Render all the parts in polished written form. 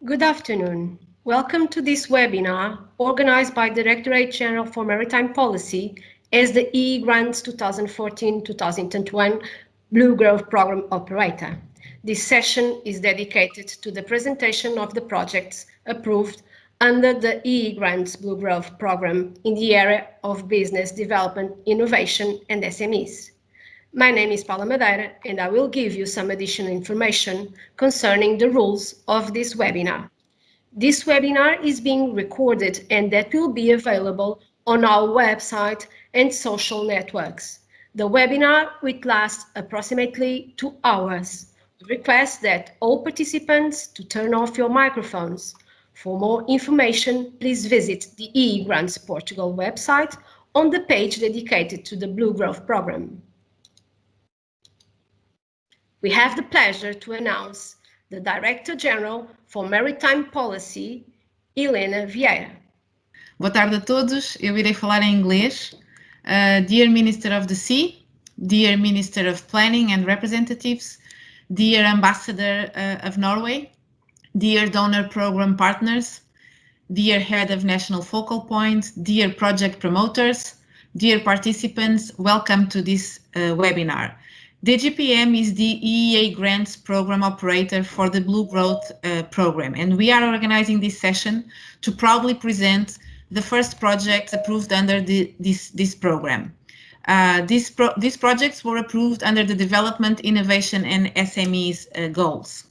Good afternoon. Welcome to this webinar organized by Directorate-General for Maritime Policy as the EE Grants 2014-2021 Blue Growth Program Operator. This session is dedicated to the presentation of the projects approved under the EE Grants Blue Growth Program in the area of business development, innovation and SMEs. My name is Paula Madeira and I will give you some additional information concerning the rules of this webinar. This webinar is being recorded and that will be available on our website and social networks. The webinar will last approximately 2 hours. We request that all participants to turn off your microphones. For more information, please visit the EE Grants Portugal website on the page dedicated to the Blue Growth Program. We have the pleasure to announce the Director-General for Maritime Policy, Helena Vieira. Boa tarde a todos, eu irei falar em inglês. Dear Minister of the Sea, dear Minister of Planning and Representatives, dear Ambassador of Norway, dear donor program partners, dear Head of National Focal Point, dear project promoters, dear participants, welcome to this webinar. Dgpm is the EEA Grants Program Operator for the Blue Growth Program, and we are organizing this session to proudly present the first projects approved under this program. These projects were approved under the Development, Innovation and SMEs goals.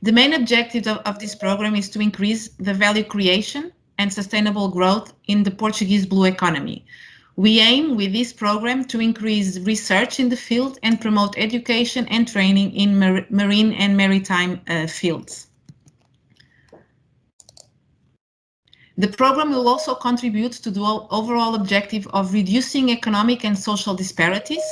The main objective of this program is to increase the value creation and sustainable growth in the Portuguese blue economy. We aim with this program to increase research in the field and promote education and training in marine and maritime fields. The program will also contribute to the overall objective of reducing economic and social disparities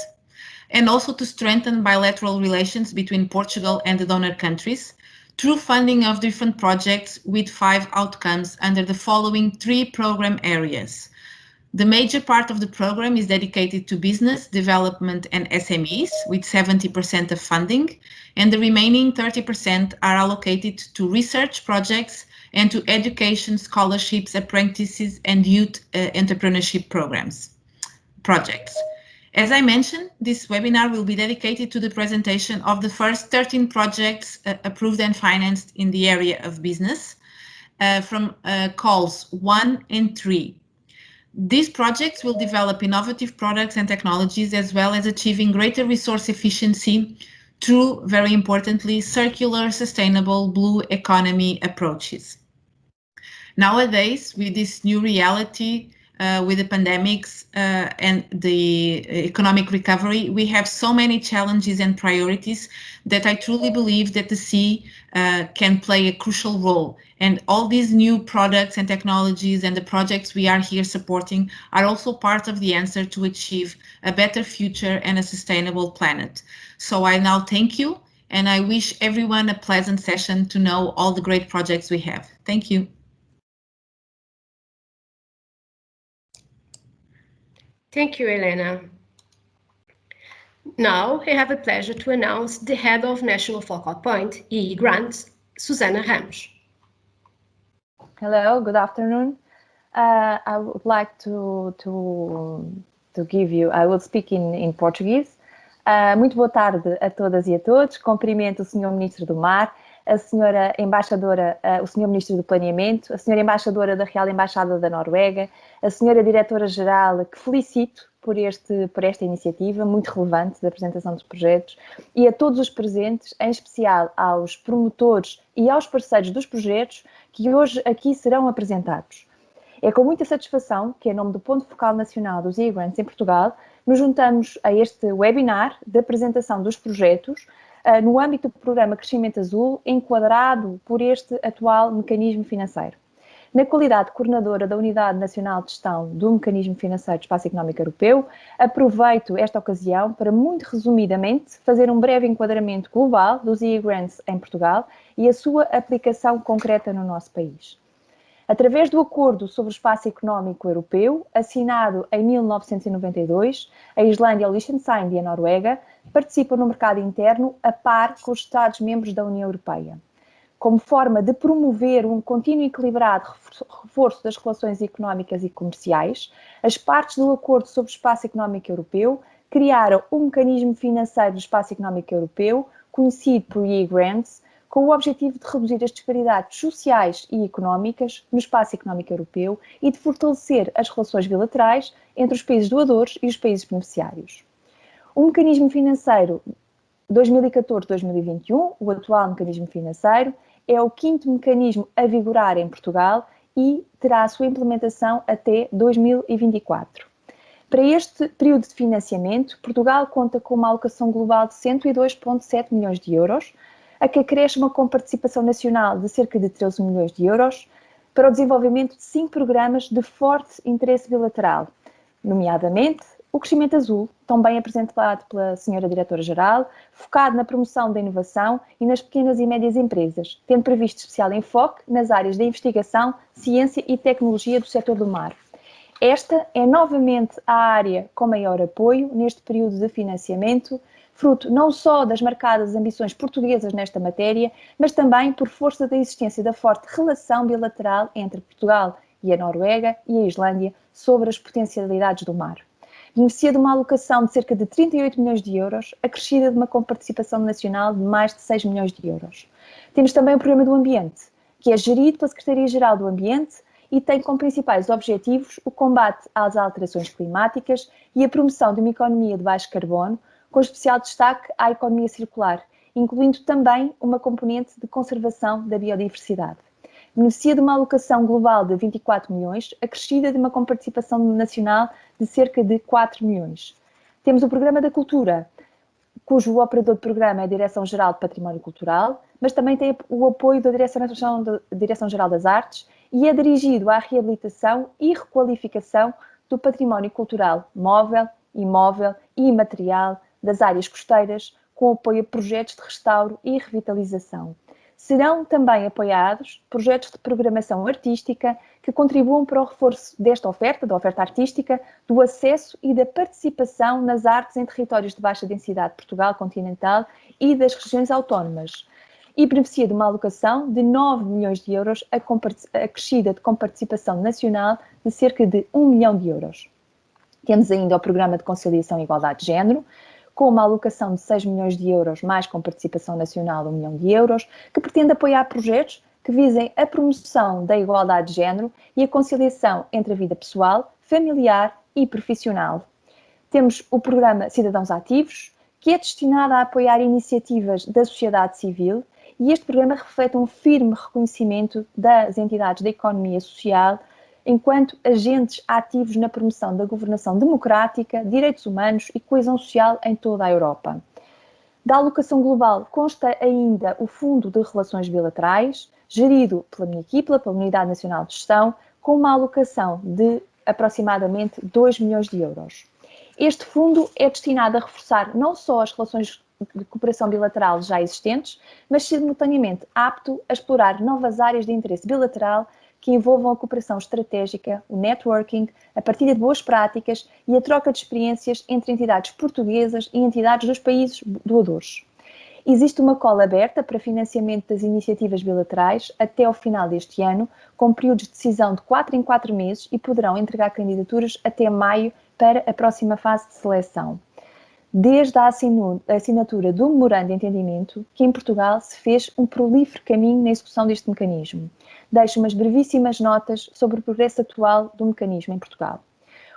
and also to strengthen bilateral relations between Portugal and the donor countries through funding of different projects with 5 outcomes under the following 3 program areas. The major part of the program is dedicated to business, development and SMEs with 70% of funding, and the remaining 30% are allocated to research projects and to education, scholarships, apprentices and youth entrepreneurship projects. As I mentioned, this webinar will be dedicated to the presentation of the first 13 projects approved and financed in the area of business from calls 1 and 3. These projects will develop innovative products and technologies as well as achieving greater resource efficiency through, very importantly, circular, sustainable blue economy approaches. Nowadays, with this new reality, with the pandemics and the economic recovery, we have so many challenges and priorities that I truly believe that the sea can play a crucial role. And all these new products and technologies and the projects we are here supporting are also part of the answer to achieve a better future and a sustainable planet. So I now thank you and I wish everyone a pleasant session to know all the great projects we have. Thank you. Thank you, Helena. Now I have the pleasure to announce the Head of National Focal Point, EE Grants, Susana Ramos. Hello, good afternoon. I would like to give you, I will speak in Portuguese. Muito boa tarde a todas e a todos. Cumprimento o Sr. Ministro do Mar, a Sra. Embaixadora, o Sr. Ministro do Planeamento, a Sra. Embaixadora da Real Embaixada da Noruega, a Sra. Diretora-Geral, que felicito por esta iniciativa muito relevante da apresentação dos projetos, e a todos os presentes, em especial aos promotores e aos parceiros dos projetos que hoje aqui serão apresentados. É com muita satisfação que, em nome do Ponto Focal Nacional dos EE Grants em Portugal, nos juntamos a este webinar de apresentação dos projetos no âmbito do Programa Crescimento Azul, enquadrado por este atual mecanismo financeiro. Na qualidade de coordenadora da Unidade Nacional de Gestão do Mecanismo Financeiro do Espaço Económico Europeu, aproveito esta ocasião para, muito resumidamente, fazer um breve enquadramento global dos EE Grants em Portugal e a sua aplicação concreta no nosso país. Através do Acordo sobre o Espaço Económico Europeu, assinado em 1992, a Islândia, o Liechtenstein e a Noruega participam no mercado interno a par com os Estados-membros da União Europeia. como forma de promover um contínuo e equilibrado reforço das relações económicas e comerciais, as partes do Acordo sobre o Espaço Económico Europeu criaram um mecanismo financeiro do Espaço Económico Europeu, conhecido por grants, com o objetivo de reduzir as disparidades sociais e económicas no Espaço Económico Europeu e de fortalecer as relações bilaterais entre os países doadores e os países beneficiários. O mecanismo financeiro 2014-2021, o atual mecanismo financeiro, é o 5º mecanismo a vigorar em Portugal e terá a sua implementação até 2024. Para este período de financiamento, Portugal conta com uma alocação global de 102,7 milhões de euros, a que acresce uma comparticipação nacional de cerca de 13 milhões de euros para o desenvolvimento de 5 programas de forte interesse bilateral, nomeadamente o Crescimento Azul, também apresentado pela Sra. Diretora-Geral, focado na promoção da inovação e nas pequenas e médias empresas, tendo previsto especial enfoque nas áreas da investigação, ciência e tecnologia do setor do mar. Esta é novamente a área com maior apoio neste período de financiamento, fruto não só das marcadas ambições portuguesas nesta matéria, mas também por força da existência da forte relação bilateral entre Portugal e a Noruega e a Islândia sobre as potencialidades do mar. Beneficia de uma alocação de cerca de 38 milhões de euros, acrescida de uma comparticipação nacional de mais de 6 milhões de euros. Temos também o Programa do Ambiente, que é gerido pela Secretaria-Geral do Ambiente e tem como principais objetivos o combate às alterações climáticas e a promoção de uma economia de baixo carbono, com especial destaque à economia circular, incluindo também uma componente de conservação da biodiversidade. Beneficia de uma alocação global de 24 milhões, acrescida de uma comparticipação nacional de cerca de 4 milhões. Temos o Programa da Cultura, cujo operador de programa é a Direção-Geral de Património Cultural, mas também tem o apoio da Direção-Geral das Artes e é dirigido à reabilitação e requalificação do património cultural móvel, imóvel e imaterial das áreas costeiras, com apoio a projetos de restauro e revitalização. Serão também apoiados projetos de programação artística que contribuam para o reforço desta oferta, da oferta artística, do acesso e da participação nas artes em territórios de baixa densidade de Portugal continental e das regiões autónomas. E beneficia de uma alocação de 9 milhões de euros, acrescida de comparticipação nacional de cerca de 1 milhão de euros. Temos ainda o Programa de Conciliação e Igualdade de Género, com uma alocação de 6 milhões de euros, mais com participação nacional de 1 milhão de euros, que pretende apoiar projetos que visem a promoção da igualdade de género e a conciliação entre a vida pessoal, familiar e profissional. Temos o Programa Cidadãos Ativos, que é destinado a apoiar iniciativas da sociedade civil, e este programa reflete um firme reconhecimento das entidades da economia social enquanto agentes ativos na promoção da governação democrática, direitos humanos e coesão social em toda a Europa. Da alocação global consta ainda o Fundo de Relações Bilaterais, gerido pela minha equipa, pela Unidade Nacional de Gestão, com uma alocação de aproximadamente 2 milhões de euros. Este fundo é destinado a reforçar não só as relações de cooperação bilateral já existentes, mas simultaneamente apto a explorar novas áreas de interesse bilateral que envolvam a cooperação estratégica, o networking, a partilha de boas práticas e a troca de experiências entre entidades portuguesas e entidades dos países doadores. Existe uma cola aberta para financiamento das iniciativas bilaterais até ao final deste ano, com períodos de decisão de 4 em 4 meses e poderão entregar candidaturas até maio para a próxima fase de seleção. Desde a assinatura do memorando de entendimento, que em Portugal se fez um prolífero caminho na execução deste mecanismo. Deixo umas brevíssimas notas sobre o progresso atual do mecanismo em Portugal.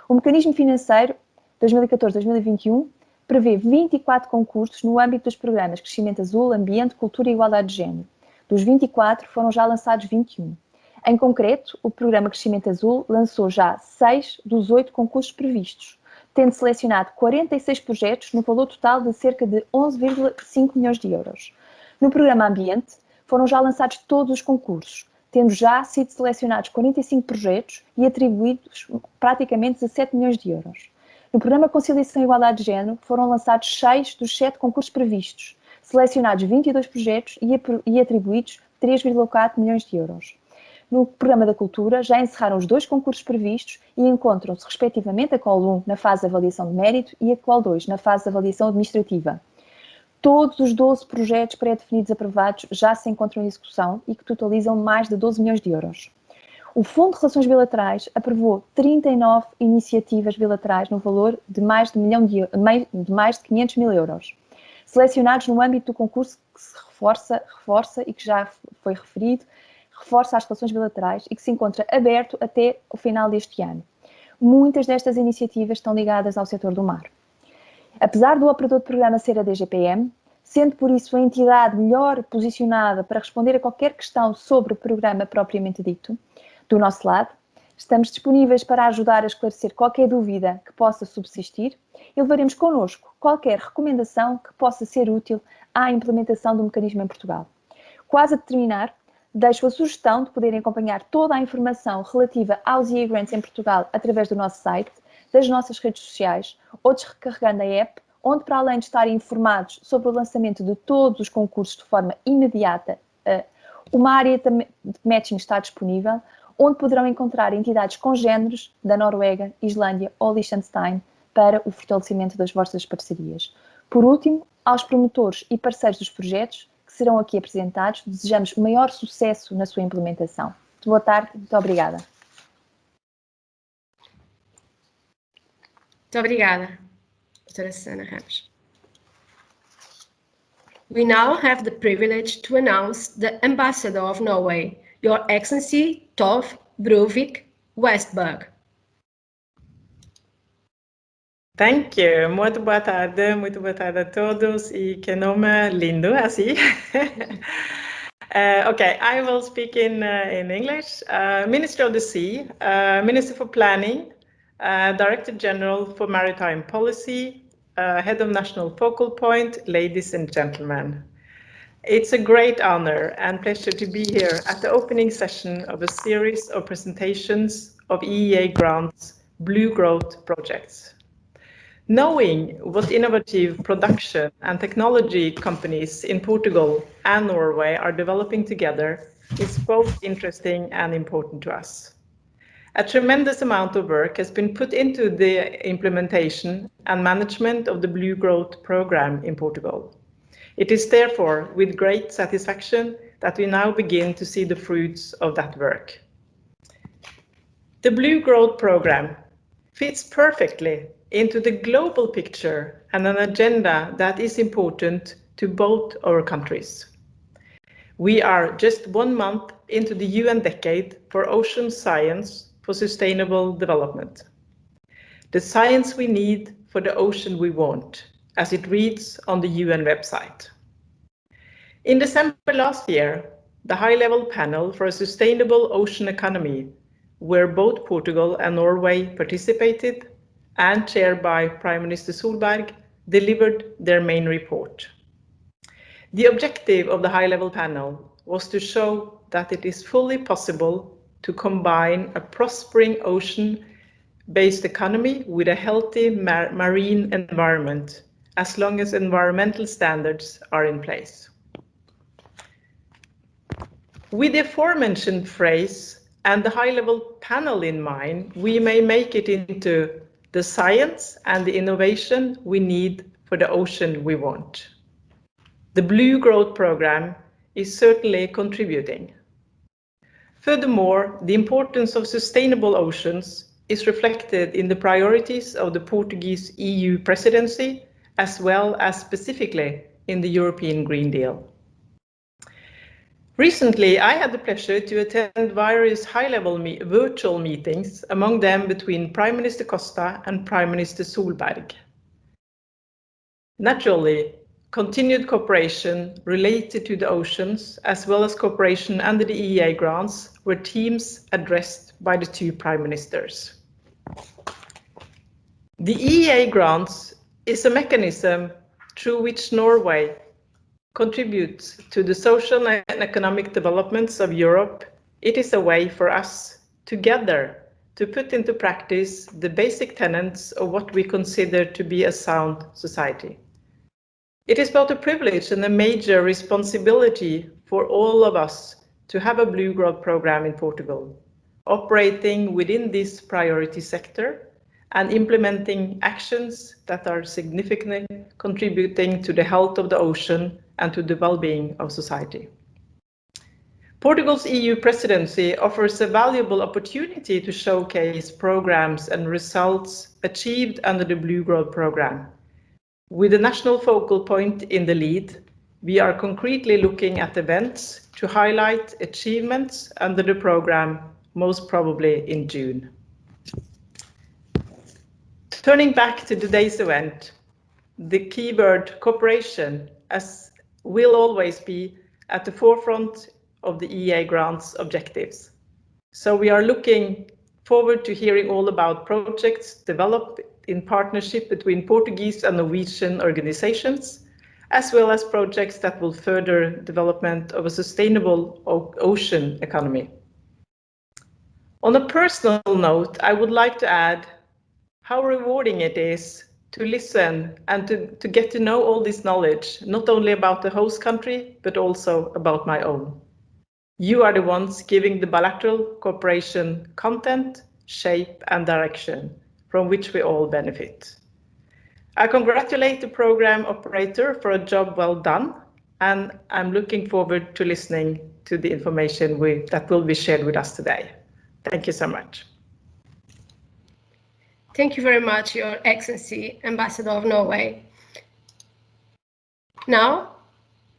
O mecanismo financeiro 2014-2021 prevê 24 concursos no âmbito dos programas Crescimento Azul, Ambiente, Cultura e Igualdade de Género. Dos 24, foram já lançados 21. Em concreto, o programa Crescimento Azul lançou já 6 dos 8 concursos previstos, tendo selecionado 46 projetos no valor total de cerca de 11,5 milhões de euros. No programa Ambiente, foram já lançados todos os concursos, tendo já sido selecionados 45 projetos e atribuídos praticamente 17 milhões de euros. No programa Conciliação e Igualdade de Género, foram lançados 6 dos 7 concursos previstos, selecionados 22 projetos e atribuídos 3,4 milhões de euros. No programa da Cultura, já encerraram os 2 concursos previstos e encontram-se, respectivamente, a Col 1 na fase de avaliação de mérito e a Col 2 na fase de avaliação administrativa. Todos os 12 projetos pré-definidos aprovados já se encontram em execução e que totalizam mais de 12 milhões de euros. O Fundo de Relações Bilaterais aprovou 39 iniciativas bilaterais no valor de mais de 500 mil euros, selecionados no âmbito do concurso que se reforça e que já foi referido, reforça as relações bilaterais e que se encontra aberto até o final deste ano. Muitas destas iniciativas estão ligadas ao setor do mar. Apesar do operador de programa ser a Dgpm, sendo por isso a entidade melhor posicionada para responder a qualquer questão sobre o programa propriamente dito, do nosso lado, estamos disponíveis para ajudar a esclarecer qualquer dúvida que possa subsistir e levaremos connosco qualquer recomendação que possa ser útil à implementação do mecanismo em Portugal. Quase a terminar, deixo a sugestão de poderem acompanhar toda a informação relativa aos EA Grants em Portugal através do nosso site, das nossas redes sociais ou descarregando a app, onde, para além de estarem informados sobre o lançamento de todos os concursos de forma imediata, uma área de matching está disponível, onde poderão encontrar entidades congêneres da Noruega, Islândia ou Liechtenstein para o fortalecimento das vossas parcerias. Por último, aos promotores e parceiros dos projetos que serão aqui apresentados, desejamos maior sucesso na sua implementação. Muito boa tarde, muito obrigada. Muito obrigada, doutora Susana Ramos. We now have the privilege to announce the Ambassador of Norway, Your Excellency Tove Bruvik Westberg. Thank you. Muito boa tarde a todos e que nome lindo assim. Okay, I will speak in English. Minister of the Sea, Minister for Planning, Director General for Maritime Policy, Head of National Focal Point, ladies and gentlemen. It's a great honor and pleasure to be here at the opening session of a series of presentations of EEA grants Blue Growth projects. Knowing what innovative production and technology companies in Portugal and Norway are developing together is both interesting and important to us. A tremendous amount of work has been put into the implementation and management of the Blue Growth Program in Portugal. It is therefore with great satisfaction that we now begin to see the fruits of that work. The Blue Growth Program fits perfectly into the global picture and an agenda that is important to both our countries. We are just 1 month into the UN Decade for Ocean Science for Sustainable Development. The science we need for the ocean we want, as it reads on the UN website. In December last year, the high-level panel for a sustainable ocean economy, where both Portugal and Norway participated, and chaired by Prime Minister Solberg, delivered their main report. The objective of the high-level panel was to show that it is fully possible to combine a prospering ocean-based economy with a healthy marine environment, as long as environmental standards are in place. With the aforementioned phrase and the high-level panel in mind, we may make it into the science and the innovation we need for the ocean we want. The Blue Growth Program is certainly contributing. Furthermore, the importance of sustainable oceans is reflected in the priorities of the Portuguese EU presidency, as well as specifically in the European Green Deal. Recently, I had the pleasure to attend various high-level virtual meetings, among them between Prime Minister Costa and Prime Minister Solberg. Naturally, continued cooperation related to the oceans, as well as cooperation under the EEA grants, were themes addressed by the two Prime Ministers. The EEA grants is a mechanism through which Norway contributes to the social and economic developments of Europe. It is a way for us together to put into practice the basic tenets of what we consider to be a sound society. It is both a privilege and a major responsibility for all of us to have a Blue Growth Program in Portugal, operating within this priority sector and implementing actions that are significantly contributing to the health of the ocean and to the well-being of society. Portugal's EU presidency offers a valuable opportunity to showcase programs and results achieved under the Blue Growth Programme. With the national focal point in the lead, we are concretely looking at events to highlight achievements under the programme, most probably in June. Turning back to today's event, the keyword cooperation will always be at the forefront of the EA grant's objectives. So we are looking forward to hearing all about projects developed in partnership between Portuguese and Norwegian organizations, as well as projects that will further development of a sustainable ocean economy. On a personal note, I would like to add how rewarding it is to listen and to get to know all this knowledge, not only about the host country, but also about my own. You are the ones giving the bilateral cooperation content, shape, and direction, from which we all benefit. I congratulate the program operator for a job well done, and I'm looking forward to listening to the information that will be shared with us today. Thank you so much. Thank you very much, Your Excellency, Ambassador of Norway. Now,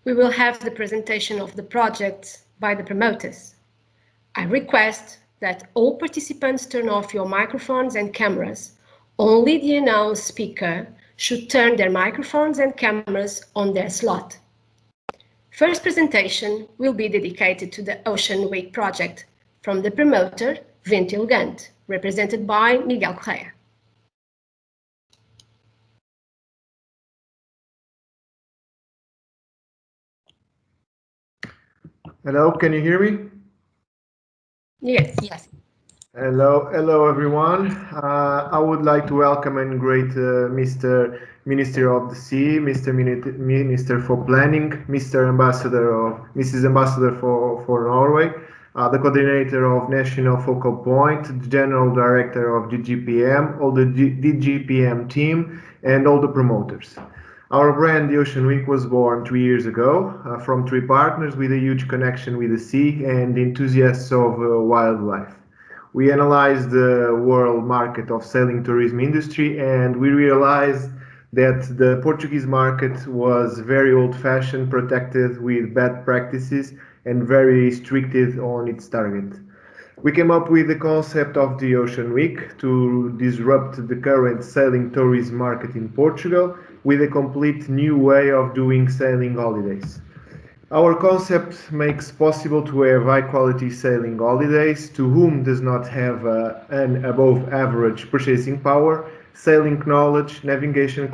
we will have the presentation of the project by the promoters. I request that all participants turn off your microphones and cameras. Only the announced speaker should turn their microphones and cameras on their slot. First presentation will be dedicated to the Ocean Week project from the promoter, Ventil Gant, represented by Miguel Correa. Hello, can you hear me? Yes. Yes. Hello everyone. I would like to welcome and greet Mr. Minister of the Sea, Mr. Minister for Planning, Mrs. Ambassador for Norway, the coordinator of National Focal Point, the General Director of Dgpm, all the Dgpm team, and all the promoters. Our brand, the Ocean Week, was born 3 years ago from 3 partners with a huge connection with the sea and enthusiasts of wildlife. We analyzed the world market of sailing tourism industry, and we realized that the Portuguese market was very old-fashioned, protected with bad practices, and very restricted on its target. We came up with the concept of the Ocean Week to disrupt the current sailing tourism market in Portugal with a complete new way of doing sailing holidays. Our concept makes possible to have high-quality sailing holidays to whom does not have an above-average purchasing power, sailing knowledge, navigation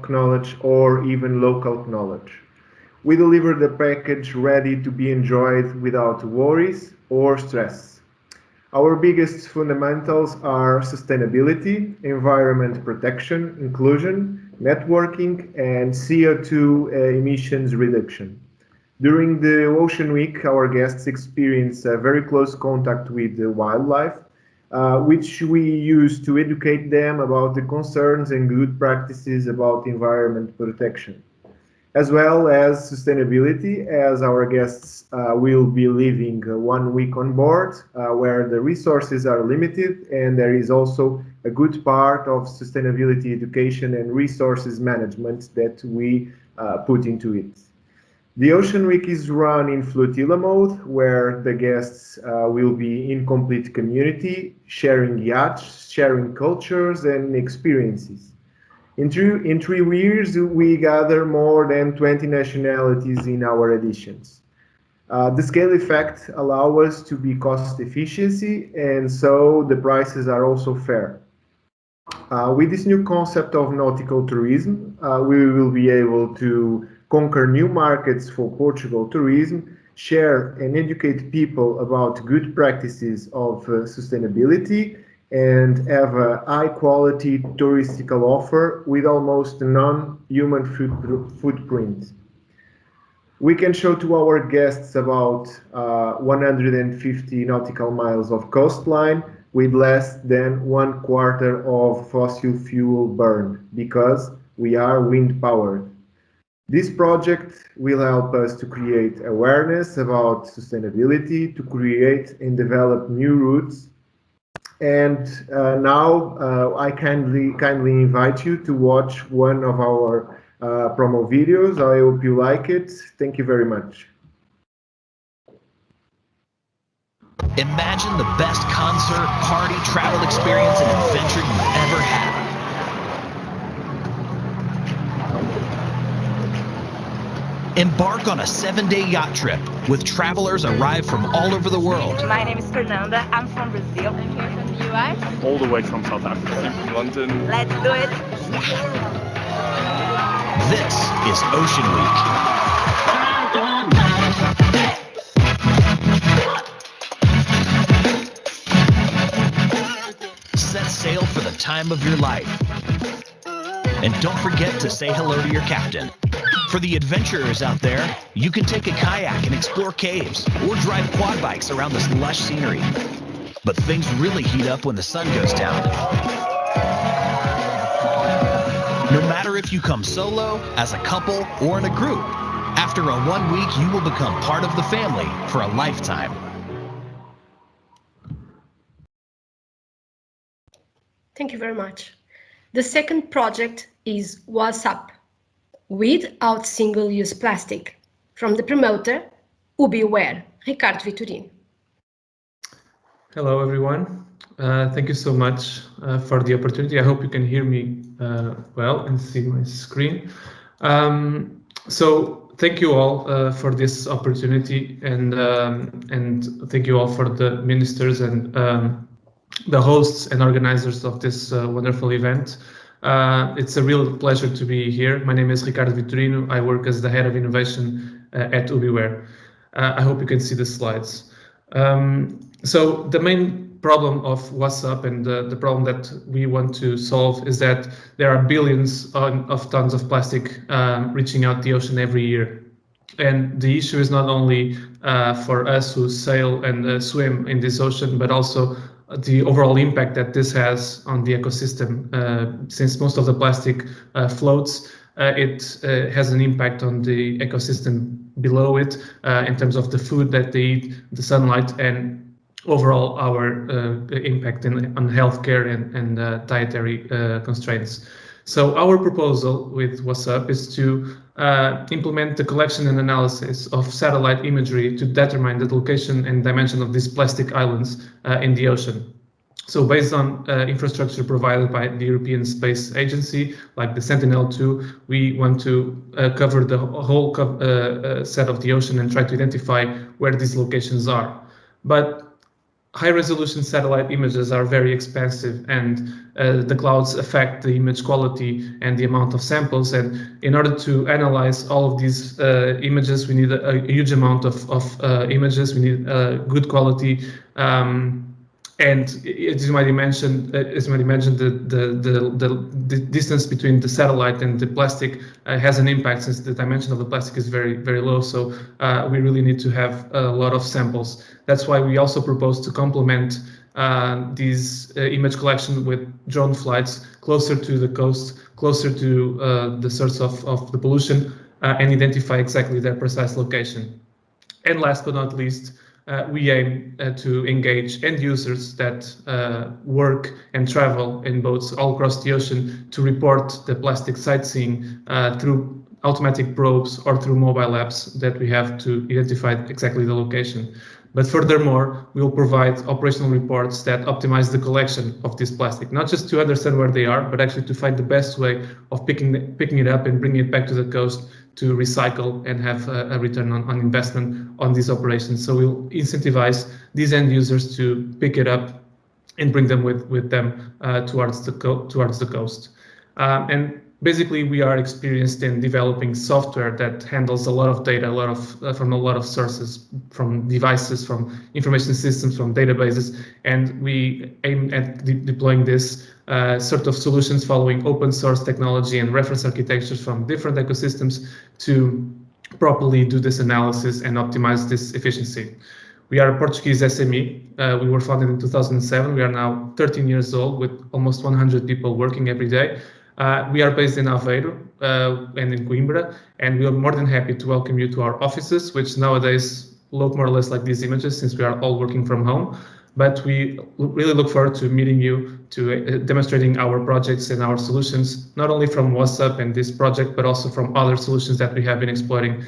knowledge, or even local knowledge. We deliver the package ready to be enjoyed without worries or stress. Our biggest fundamentals are sustainability, environment protection, inclusion, networking, and CO2 emissions reduction. During the Ocean Week, our guests experience a very close contact with the wildlife, which we use to educate them about the concerns and good practices about environment protection, as well as sustainability, as our guests will be living 1 week on board, where the resources are limited, and there is also a good part of sustainability education and resources management that we put into it. The Ocean Week is run in flotilla mode, where the guests will be in complete community, sharing yachts, sharing cultures and experiences. In 3 years, we gather more than 20 nationalities in our editions. The scale effect allows us to be cost efficiency, and so the prices are also fair. With this new concept of nautical tourism, we will be able to conquer new markets for Portugal tourism, share and educate people about good practices of sustainability, and have a high-quality touristical offer with almost non-human footprint. We can show to our guests about 150 nautical miles of coastline, with less than 1/4 of fossil fuel burn, because we are wind powered. This project will help us to create awareness about sustainability, to create and develop new routes. And now I kindly invite you to watch one of our promo videos. I hope you like it. Thank you very much. Imagine the best concert, party, travel experience, and adventure you've ever had. Embark on a 7-day yacht trip with travelers arrived from all over the world. My name is Fernanda. I'm from Brazil. I'm here from the US. All the way from South Africa. From London. Let's do it. This is Ocean Week. Set sail for the time of your life. And don't forget to say hello to your captain. For the adventurers out there, you can take a kayak and explore caves or drive quad bikes around this lush scenery. But things really heat up when the sun goes down. No matter if you come solo, as a couple, or in a group, after a 1 week, you will become part of the family for a lifetime. Thank you very much. The second project is What's Up? Without Single-Use Plastic, from the promoter, UbiWare, Ricardo Vitorino. Hello, everyone. Thank you so much for the opportunity. I hope you can hear me well and see my screen. So thank you all for this opportunity, and thank you all for the ministers and the hosts and organizers of this wonderful event. It's a real pleasure to be here. My name is Ricardo Vitorino. I work as the head of innovation at UbiWare. I hope you can see the slides. So the main problem of What's Up and the problem that we want to solve is that there are billions of tons of plastic reaching out the ocean every year. And the issue is not only for us who sail and swim in this ocean, but also the overall impact that this has on the ecosystem. Since most of the plastic floats, it has an impact on the ecosystem below it in terms of the food that they eat, the sunlight, and overall our impact on healthcare and dietary constraints. So our proposal with What's Up is to implement the collection and analysis of satellite imagery to determine the location and dimension of these plastic islands in the ocean. So based on infrastructure provided by the European Space Agency, like the Sentinel-2, we want to cover the whole set of the ocean and try to identify where these locations are. But high-resolution satellite images are very expensive, and the clouds affect the image quality and the amount of samples. And in order to analyze all of these images, we need a huge amount of images. We need good quality. And as you might imagine, the distance between the satellite and the plastic has an impact, since the dimension of the plastic is very, very low. So we really need to have a lot of samples. That's why we also propose to complement these image collection with drone flights closer to the coast, closer to the source of the pollution, and identify exactly their precise location. And last but not least, we aim to engage end users that work and travel in boats all across the ocean to report the plastic sightseeing through automatic probes or through mobile apps that we have to identify exactly the location. But furthermore, we will provide operational reports that optimize the collection of this plastic, not just to understand where they are, but actually to find the best way of picking it up and bringing it back to the coast to recycle and have a return on investment on these operations. So we'll incentivize these end users to pick it up and bring them with them towards the coast. And basically, we are experienced in developing software that handles a lot of data, from a lot of sources, from devices, from information systems, from databases, and we aim at deploying this sort of solutions following open source technology and reference architectures from different ecosystems to properly do this analysis and optimize this efficiency. We are a Portuguese SME. We were founded in 2007. We are now 13 years old with almost 100 people working every day. We are based in Aveiro and in Coimbra, and we are more than happy to welcome you to our offices, which nowadays look more or less like these images since we are all working from home. But we really look forward to meeting you, to demonstrating our projects and our solutions, not only from WhatsApp and this project, but also from other solutions that we have been exploring,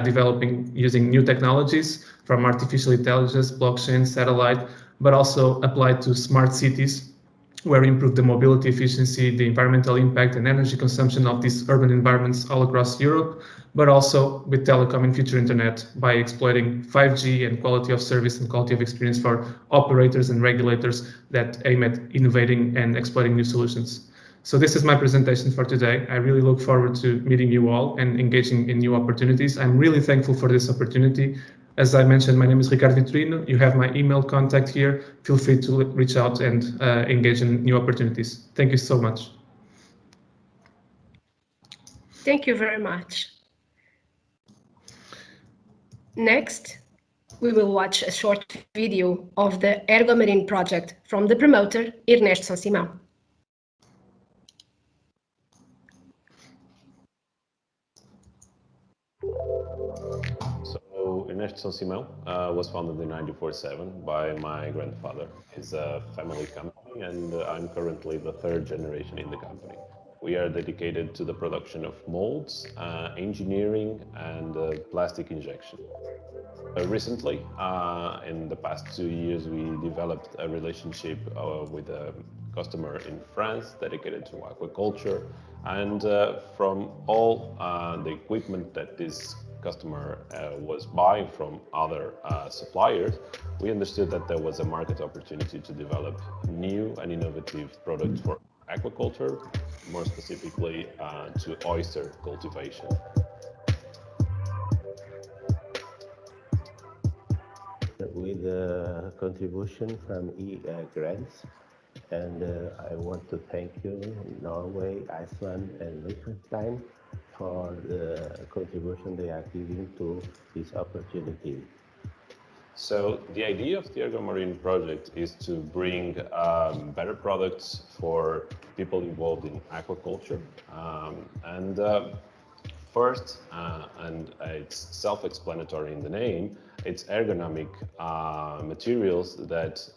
developing using new technologies from artificial intelligence, blockchain, satellite, but also applied to smart cities, where we improve the mobility efficiency, the environmental impact and energy consumption of these urban environments all across Europe, but also with telecom and future internet by exploiting 5G and quality of service and quality of experience for operators and regulators that aim at innovating and exploiting new solutions. So this is my presentation for today. I really look forward to meeting you all and engaging in new opportunities. I'm really thankful for this opportunity. As I mentioned, my name is Ricardo Vitorino. You have my email contact here. Feel free to reach out and engage in new opportunities. Thank you so much. Thank you very much. Next, we will watch a short video of the Ergo Marine project from the promoter, Ernesto São Simão. So Ernesto São Simão was founded in 1947 by my grandfather. It's a family company, and I'm currently the third generation in the company. We are dedicated to the production of molds, engineering, and plastic injection. Recently, in the past 2 years, we developed a relationship with a customer in France dedicated to aquaculture, and from all the equipment that this customer was buying from other suppliers, we understood that there was a market opportunity to develop new and innovative products for aquaculture, more specifically to oyster cultivation. With the contribution from grants, and I want to thank you, Norway, Iceland, and Liechtenstein, for the contribution they are giving to this opportunity. So the idea of the Ergo Marine project is to bring better products for people involved in aquaculture. First, and it's self-explanatory in the name, it's ergonomic materials that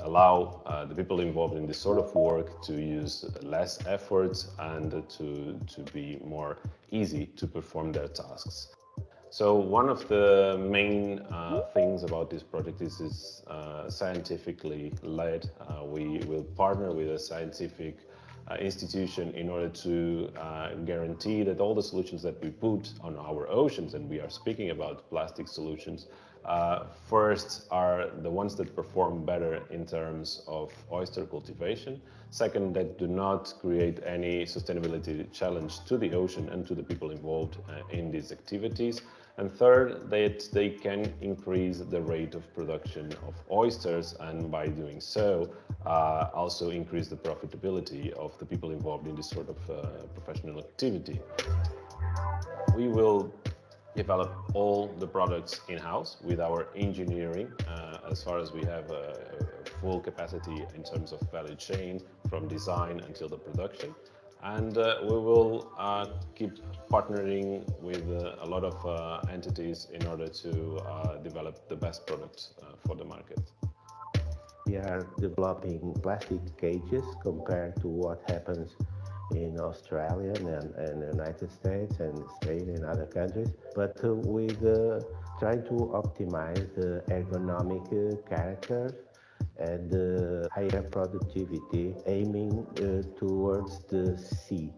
allow the people involved in this sort of work to use less effort and to be more easy to perform their tasks. So one of the main things about this project is it's scientifically led. We will partner with a scientific institution in order to guarantee that all the solutions that we put on our oceans, and we are speaking about plastic solutions, first are the ones that perform better in terms of oyster cultivation. Second, that do not create any sustainability challenge to the ocean and to the people involved in these activities. And third, that they can increase the rate of production of oysters, and by doing so, also increase the profitability of the people involved in this sort of professional activity. We will develop all the products in-house with our engineering, as far as we have a full capacity in terms of value chain from design until the production. And we will keep partnering with a lot of entities in order to develop the best products for the market. We are developing plastic cages compared to what happens in Australia and the United States and Spain and other countries, but with trying to optimize the ergonomic character and higher productivity, aiming towards the sea.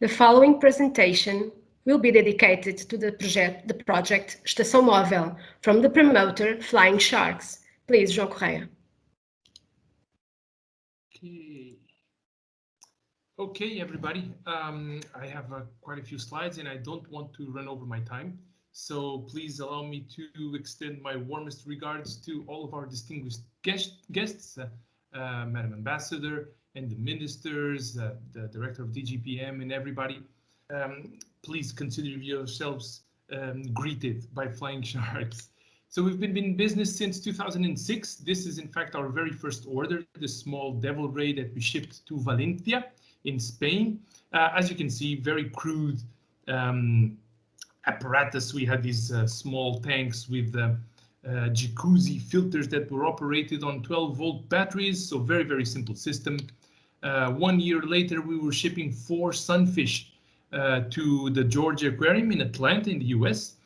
The following presentation will be dedicated to the project Estação Móvel from the promoter Flying Sharks. Please, João Correia. Okay, everybody. I have quite a few slides, and I don't want to run over my time. So please allow me to extend my warmest regards to all of our distinguished guests, Madam Ambassador and the ministers, the Director of Dgpm and everybody. Please consider yourselves greeted by flying sharks. So we've been in business since 2006. This is in fact our very first order, the small devil ray that we shipped to Valencia in Spain. As you can see, very crude apparatus. We had these small tanks with jacuzzi filters that were operated on 12-volt batteries, so very, very simple system. 1 year later, we were shipping 4 sunfish to the Georgia Aquarium in Atlanta in the US.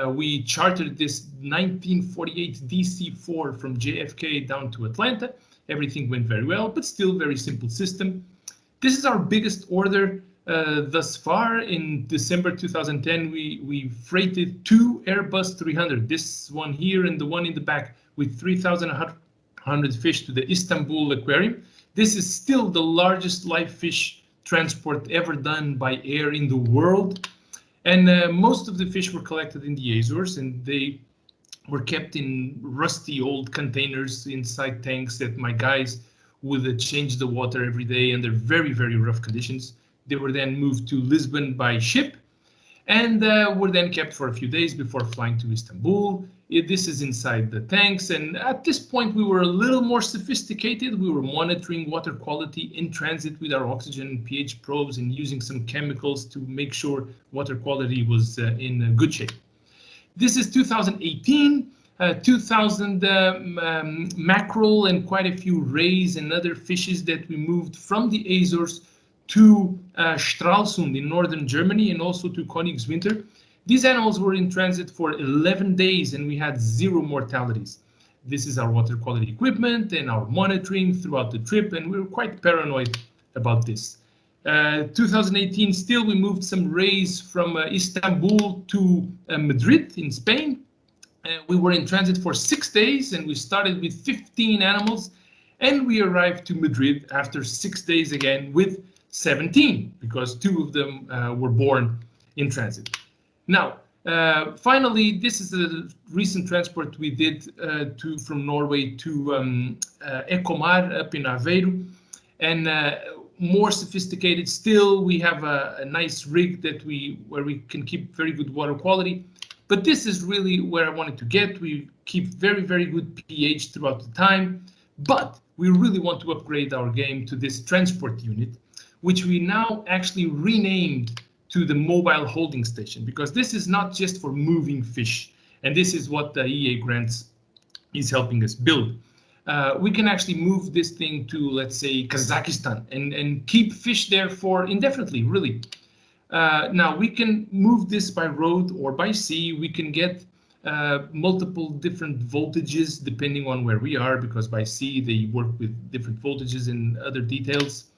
We chartered this 1948 DC-4 from JFK down to Atlanta. Everything went very well, but still very simple system. This is our biggest order thus far. In December 2010, we freighted 2 Airbus 300, this one here and the one in the back, with 3,100 fish to the Istanbul Aquarium. This is still the largest live fish transport ever done by air in the world. And most of the fish were collected in the Azores, and they were kept in rusty old containers inside tanks that my guys would change the water every day under very, very rough conditions. They were then moved to Lisbon by ship and were then kept for a few days before flying to Istanbul. This is inside the tanks, and at this point we were a little more sophisticated. We were monitoring water quality in transit with our oxygen and pH probes and using some chemicals to make sure water quality was in good shape. This is 2018. 2,000 mackerel and quite a few rays and other fishes that we moved from the Azores to Stralsund in northern Germany and also to Königswinter. These animals were in transit for 11 days and we had 0 mortalities. This is our water quality equipment and our monitoring throughout the trip, and we were quite paranoid about this. 2018 still, we moved some rays from Istanbul to Madrid in Spain. We were in transit for 6 days and we started with 15 animals, and we arrived to Madrid after 6 days again with 17 because 2 of them were born in transit. Now, finally, this is a recent transport we did from Norway to Ecomar up in Aveiro, and more sophisticated still. We have a nice rig where we can keep very good water quality. But this is really where I wanted to get. We keep very, very good pH throughout the time, but we really want to upgrade our game to this transport unit, which we now actually renamed to the mobile holding station, because this is not just for moving fish, and this is what the EA grants is helping us build. We can actually move this thing to, let's say, Kazakhstan and keep fish there for indefinitely, really. Now, we can move this by road or by sea. We can get multiple different voltages depending on where we are, because by sea they work with different voltages and other details.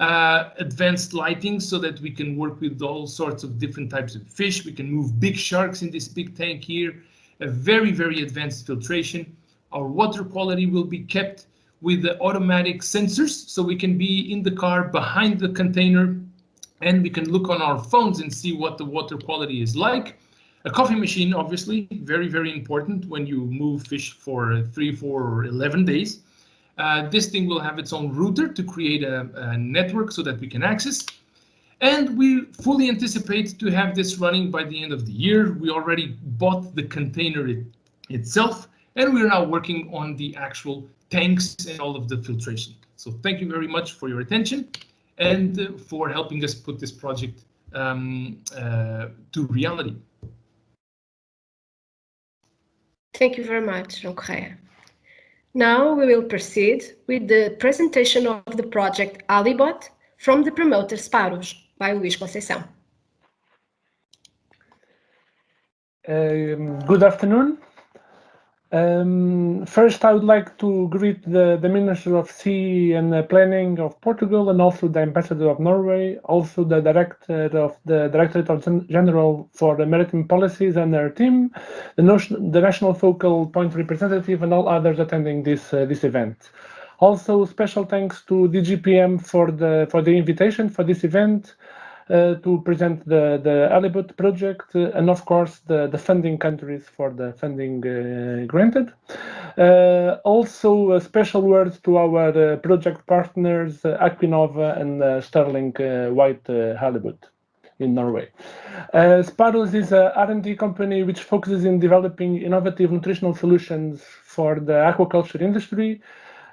Advanced lighting so that we can work with all sorts of different types of fish. We can move big sharks in this big tank here. A very, very advanced filtration. Our water quality will be kept with the automatic sensors, so we can be in the car behind the container and we can look on our phones and see what the water quality is like. A coffee machine, obviously, very, very important when you move fish for 3, 4, or 11 days. This thing will have its own router to create a network so that we can access. And we fully anticipate to have this running by the end of the year. We already bought the container itself, and we're now working on the actual tanks and all of the filtration. So thank you very much for your attention and for helping us put this project to reality. Thank you very much, João Correia. Now we will proceed with the presentation of the project Alibot from the Promoters Paros by Luís Conceição. Good afternoon. First, I would like to greet the Minister of Sea and Planning of Portugal, and also the Ambassador of Norway, also the Director of the Directorate-General for the Maritime Policies and their team, the National Focal Point Representative, and all others attending this event. Also, special thanks to Dgpm for the invitation for this event. to present the halibut project and of course the funding countries for the funding granted. Also a special word to our project partners Aquinova and Sterling White Halibut in Norway. Sparrows is a R&D company which focuses in developing innovative nutritional solutions for the aquaculture industry.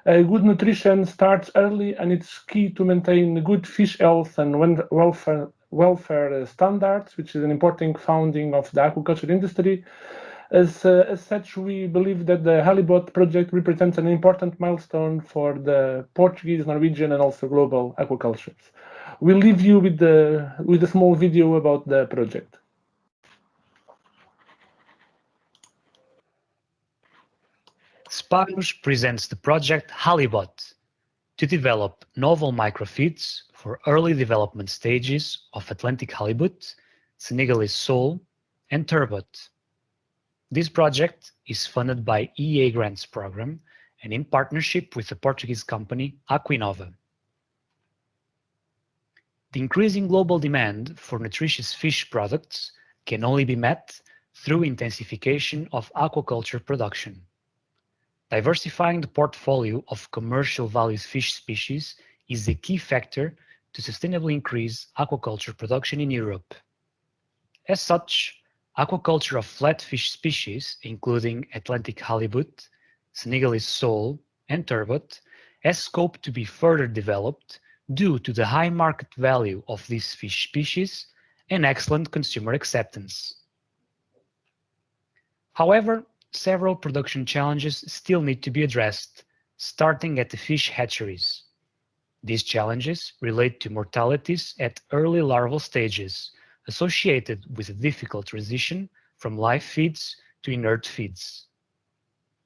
Good nutrition starts early, and it's key to maintain good fish health and welfare standards, which is an important founding of the aquaculture industry. As such, we believe that the halibut project represents an important milestone for the Portuguese, Norwegian, and also global aquacultures. We'll leave you with a small video about the project. Sparrows presents the project Halibut to develop novel microfeeds for early development stages of Atlantic halibut, Senegalese sole, and turbot. This project is funded by EA Grants Program and in partnership with the Portuguese company Aquinova. The increasing global demand for nutritious fish products can only be met through intensification of aquaculture production. Diversifying the portfolio of commercial value fish species is a key factor to sustainably increase aquaculture production in Europe. As such, aquaculture of flatfish species, including Atlantic halibut, Senegalese sole, and turbot, has scope to be further developed due to the high market value of these fish species and excellent consumer acceptance. However, several production challenges still need to be addressed, starting at the fish hatcheries. These challenges relate to mortalities at early larval stages, associated with a difficult transition from live feeds to inert feeds.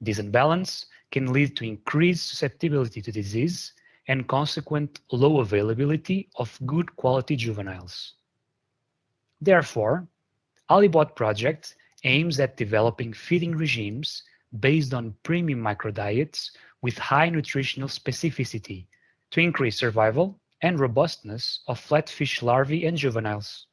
This imbalance can lead to increased susceptibility to disease and consequent low availability of good quality juveniles. Therefore, Halibut project aims at developing feeding regimes based on premium microdiets with high nutritional specificity to increase survival and robustness of flatfish larvae and juveniles.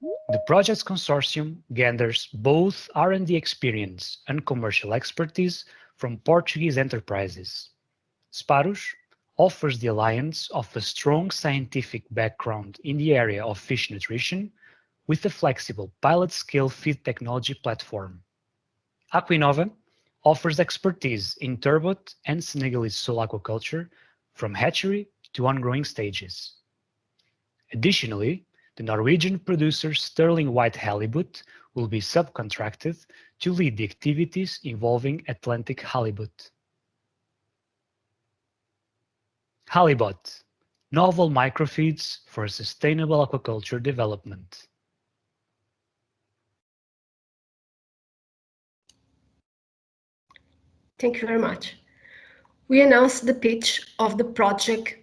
The project's consortium gathers both R&D experience and commercial expertise from Portuguese enterprises. Sparrows offers the alliance of a strong scientific background in the area of fish nutrition with a flexible pilot-scale feed technology platform. Aquinova offers expertise in turbot and Senegalese sole aquaculture from hatchery to on-growing stages. Additionally, the Norwegian producer Sterling White Halibut will be subcontracted to lead the activities involving Atlantic halibut. Halibut, novel microfeeds for sustainable aquaculture development. Thank you very much. We announced the pitch of the project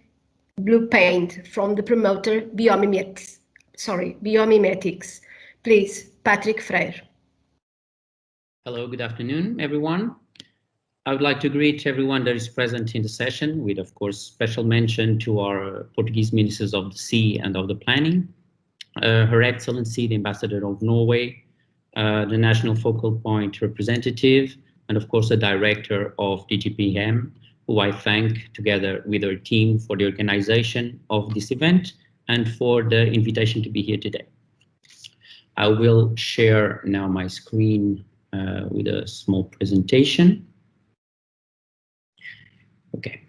Blue Paint from the promoter Biomimetics. Please, Patrick Freire. Hello, good afternoon, everyone. I would like to greet everyone that is present in the session with, of course, special mention to our Portuguese Ministers of the Sea and of the Planning, Her Excellency, the Ambassador of Norway, the National Focal Point Representative, and of course the Director of Dgpm, who I thank together with her team for the organization of this event and for the invitation to be here today. I will share now my screen with a small presentation. Okay.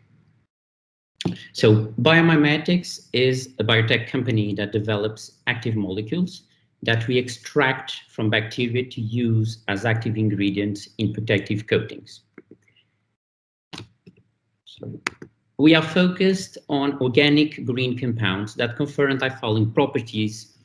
So Biomimetics is a biotech company that develops active molecules that we extract from bacteria to use as active ingredients in protective coatings. So we are focused on organic green compounds that confer antifouling properties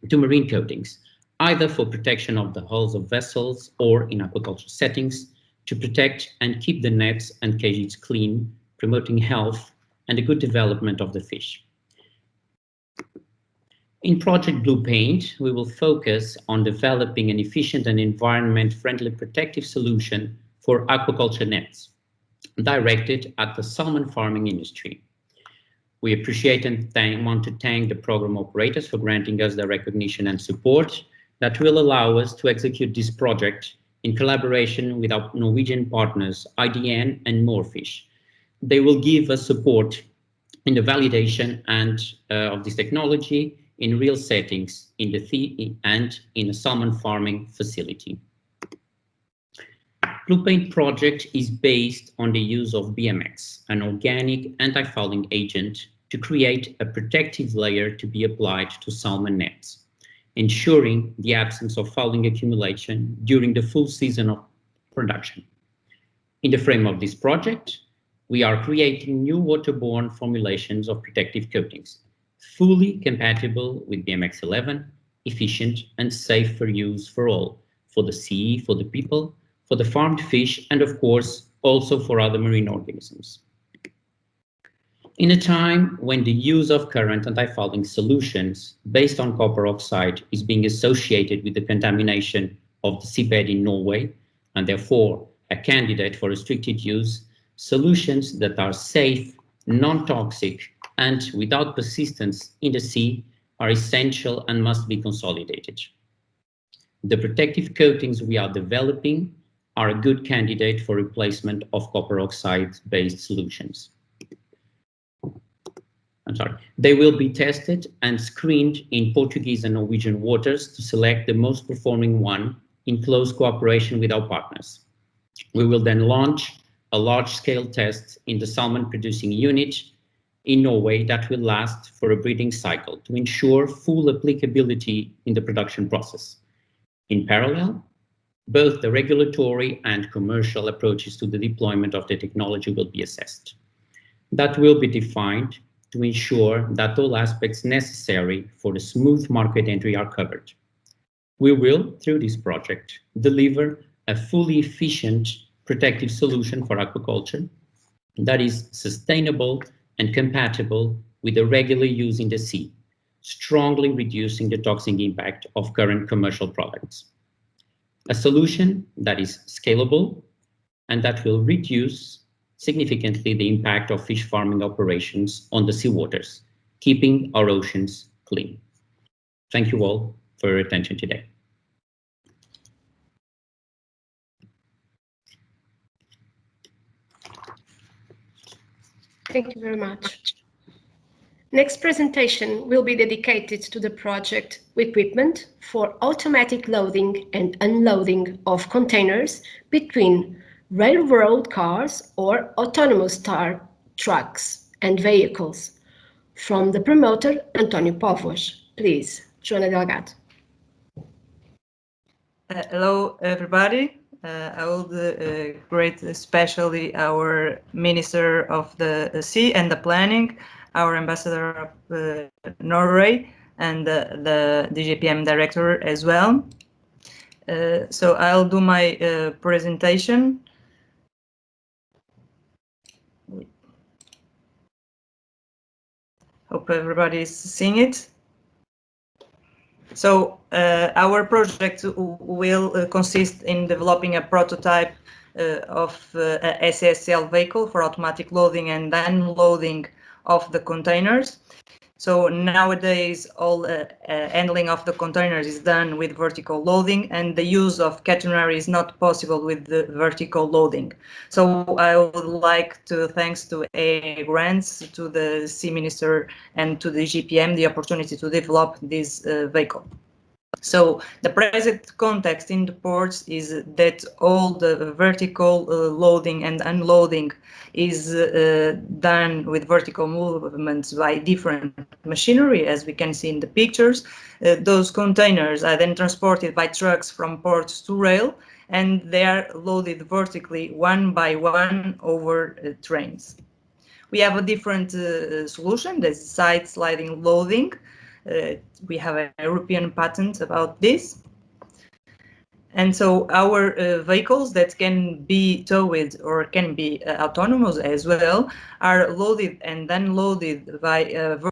to marine coatings, either for protection of the hulls of vessels or in aquaculture settings to protect and keep the nets and cages clean, promoting health and the good development of the fish. In Project Blue Paint, we will focus on developing an efficient and environment-friendly protective solution for aquaculture nets, directed at the salmon farming industry. We appreciate and want to thank the program operators for granting us the recognition and support that will allow us to execute this project in collaboration with our Norwegian partners, IDN and Morefish. They will give us support in the validation and of this technology in real settings in the sea and in a salmon farming facility. Blue Paint project is based on the use of BMX, an organic anti-fouling agent, to create a protective layer to be applied to salmon nets, ensuring the absence of fouling accumulation during the full season of production. In the frame of this project, we are creating new waterborne formulations of protective coatings, fully compatible with BMX 11, efficient and safe for use for all, for the sea, for the people, for the farmed fish, and of course, also for other marine organisms. In a time when the use of current anti-fouling solutions based on copper oxide is being associated with the contamination of the seabed in Norway, and therefore a candidate for restricted use, solutions that are safe, non-toxic, and without persistence in the sea are essential and must be consolidated. The protective coatings we are developing are a good candidate for replacement of copper oxide-based solutions. They will be tested and screened in Portuguese and Norwegian waters to select the most performing one in close cooperation with our partners. We will then launch a large-scale test in the salmon-producing unit in Norway that will last for a breeding cycle to ensure full applicability in the production process. In parallel, both the regulatory and commercial approaches to the deployment of the technology will be assessed. That will be defined to ensure that all aspects necessary for a smooth market entry are covered. We will, through this project, deliver a fully efficient protective solution for aquaculture that is sustainable and compatible with the regular use in the sea, strongly reducing the toxic impact of current commercial products. A solution that is scalable and that will reduce significantly the impact of fish farming operations on the seawaters, keeping our oceans clean. Thank you all for your attention today. Thank you very much. Next presentation will be dedicated to the project Equipment for Automatic Loading and Unloading of Containers between Railroad Cars or Autonomous Trucks and Vehicles, from the promoter António Povos. Please, Joana Delgado. Hello, everybody. I would greet especially our Minister of the Sea and the Planning, our Ambassador of Norway, and the Dgpm Director as well. So I'll do my presentation. Hope everybody is seeing it. So our project will consist in developing a prototype of a SSL vehicle for automatic loading and unloading of the containers. So nowadays, all handling of the containers is done with vertical loading, and the use of catenary is not possible with the vertical loading. So I would like to thanks to a grants, to the Sea Minister and to the Dgpm the opportunity to develop this vehicle. So the present context in the ports is that all the vertical loading and unloading is done with vertical movements by different machinery, as we can see in the pictures. Those containers are then transported by trucks from ports to rail, and they are loaded vertically one by one over trains. We have a different solution, the side sliding loading. We have a European patent about this. And so our vehicles that can be towed or can be autonomous as well are loaded and unloaded by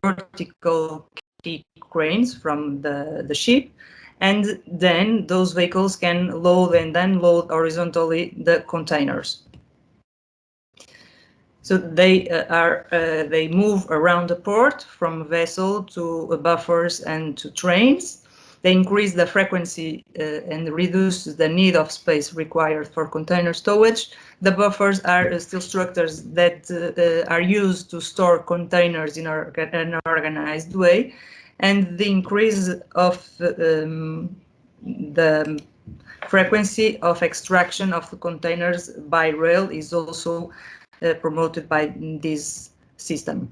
vertical cranes from the ship. And then those vehicles can load and unload horizontally the containers. So they move around the port from vessel to buffers and to trains. They increase the frequency and reduce the need of space required for container stowage. The buffers are steel structures that are used to store containers in an organized way, and the increase of the frequency of extraction of the containers by rail is also promoted by this system.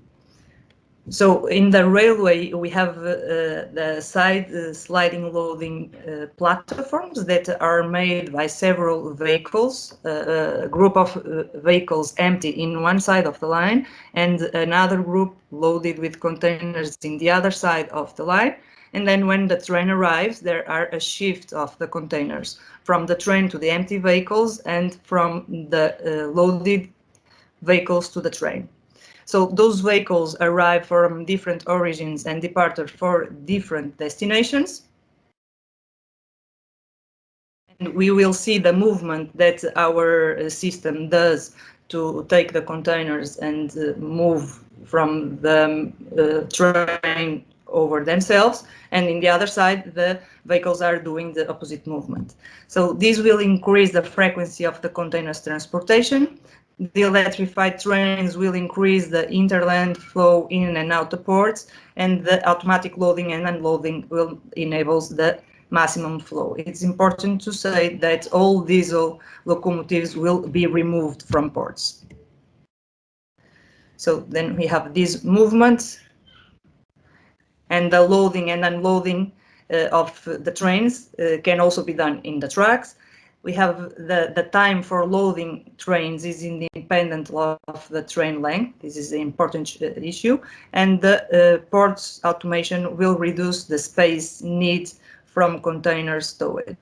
So in the railway, we have the side sliding loading platforms that are made by several vehicles, a group of vehicles empty in one side of the line and another group loaded with containers in the other side of the line. And then when the train arrives, there are a shift of the containers from the train to the empty vehicles and from the loaded vehicles to the train. So those vehicles arrive from different origins and depart for different destinations. And we will see the movement that our system does to take the containers and move from the train over themselves. And in the other side, the vehicles are doing the opposite movement. So this will increase the frequency of the containers transportation. The electrified trains will increase the interland flow in and out the ports, and the automatic loading and unloading will enable the maximum flow. It's important to say that all diesel locomotives will be removed from ports. So then we have this movement, and the loading and unloading of the trains can also be done in the tracks. We have the time for loading trains is independent of the train length. This is an important issue. And the ports automation will reduce the space need from container stowage.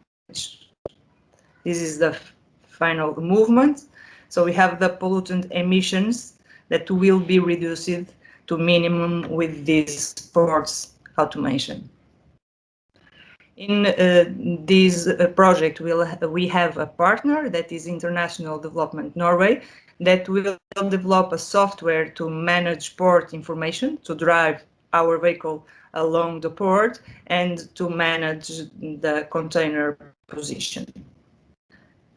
This is the final movement. So we have the pollutant emissions that will be reduced to minimum with this ports automation. In this project, we have a partner that is International Development Norway that will develop a software to manage port information, to drive our vehicle along the port and to manage the container position.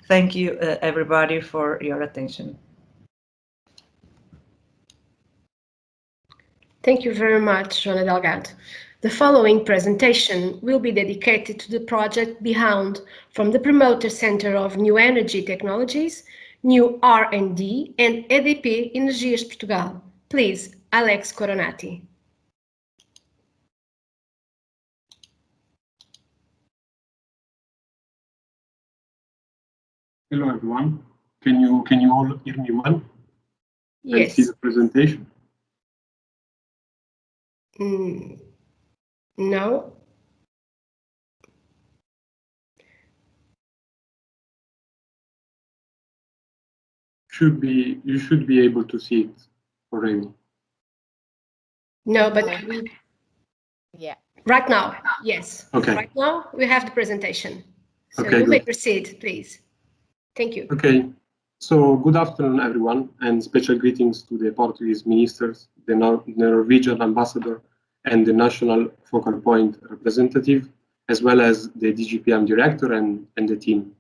Thank you, everybody, for your attention. Thank you very much, Joana Delgado. The following presentation will be dedicated to the project Behound from the Promoter Center of New Energy Technologies, New R&D, and EDP Energias Portugal. Please, Alex Coronati. Hello, everyone. Can you all hear me well? Yes. And see the presentation? No. You should be able to see it already. No, but yeah. Right now, yes. Okay. Right now we have the presentation. So okay, you may proceed, please. Thank you. Okay. So good afternoon, everyone, and special greetings to the Portuguese ministers, the Norwegian ambassador, and the national focal point representative, as well as the DGPM director and the team,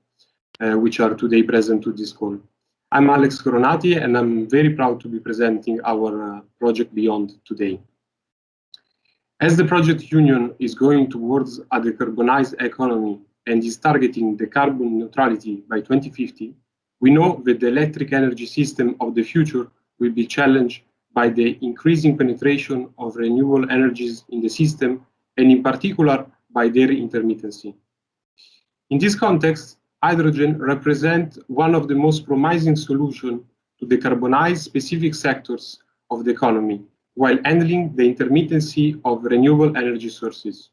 which are today present to this call. I'm Alex Coronati, and I'm very proud to be presenting our project Beyond today. As the project Union is going towards a decarbonized economy and is targeting the carbon neutrality by 2050, we know that the electric energy system of the future will be challenged by the increasing penetration of renewable energies in the system, and in particular by their intermittency. In this context, hydrogen represents one of the most promising solutions to decarbonize specific sectors of the economy, while handling the intermittency of renewable energy sources.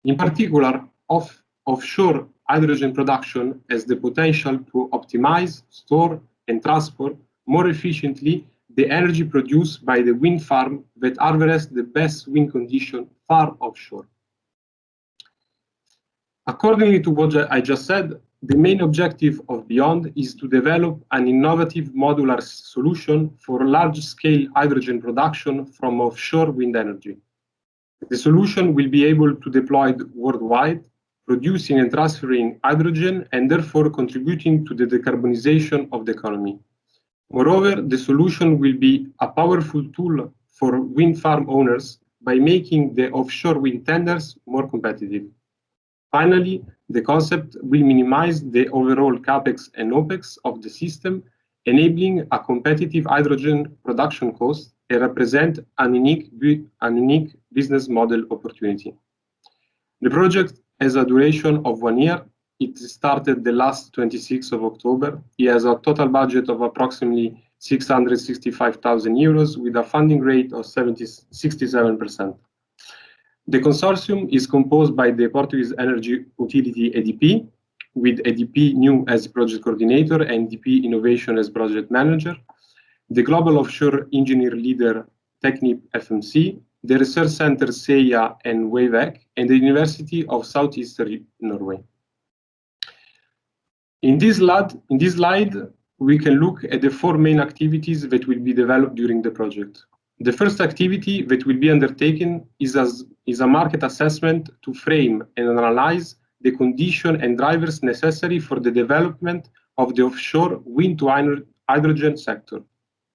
In particular, offshore hydrogen production has the potential to optimize, store, and transport more efficiently the energy produced by the wind farm that harvests the best wind condition far offshore. According to what I just said, The main objective of Beyond is to develop an innovative modular solution for large-scale hydrogen production from offshore wind energy. The solution will be able to deploy worldwide, producing and transferring hydrogen and therefore contributing to the decarbonization of the economy. Moreover, the solution will be a powerful tool for wind farm owners by making the offshore wind tenders more competitive. Finally, the concept will minimize the overall CapEx and OpEx of the system, enabling a competitive hydrogen production cost and represent an unique business model opportunity. The project has a duration of 1 year. It started the last 26th of October. It has a total budget of approximately 665,000 euros with a funding rate of 67%. The consortium is composed by the Portuguese energy utility EDP, with EDP New as project coordinator and EDP Innovation as project manager, the global offshore engineer leader Technip FMC, the research center SEIA and WAVEC, and the University of Southeastern Norway. In this slide, we can look at the 4 main activities that will be developed during the project. The first activity that will be undertaken is a market assessment to frame and analyze the conditions and drivers necessary for the development of the offshore wind to hydrogen sector.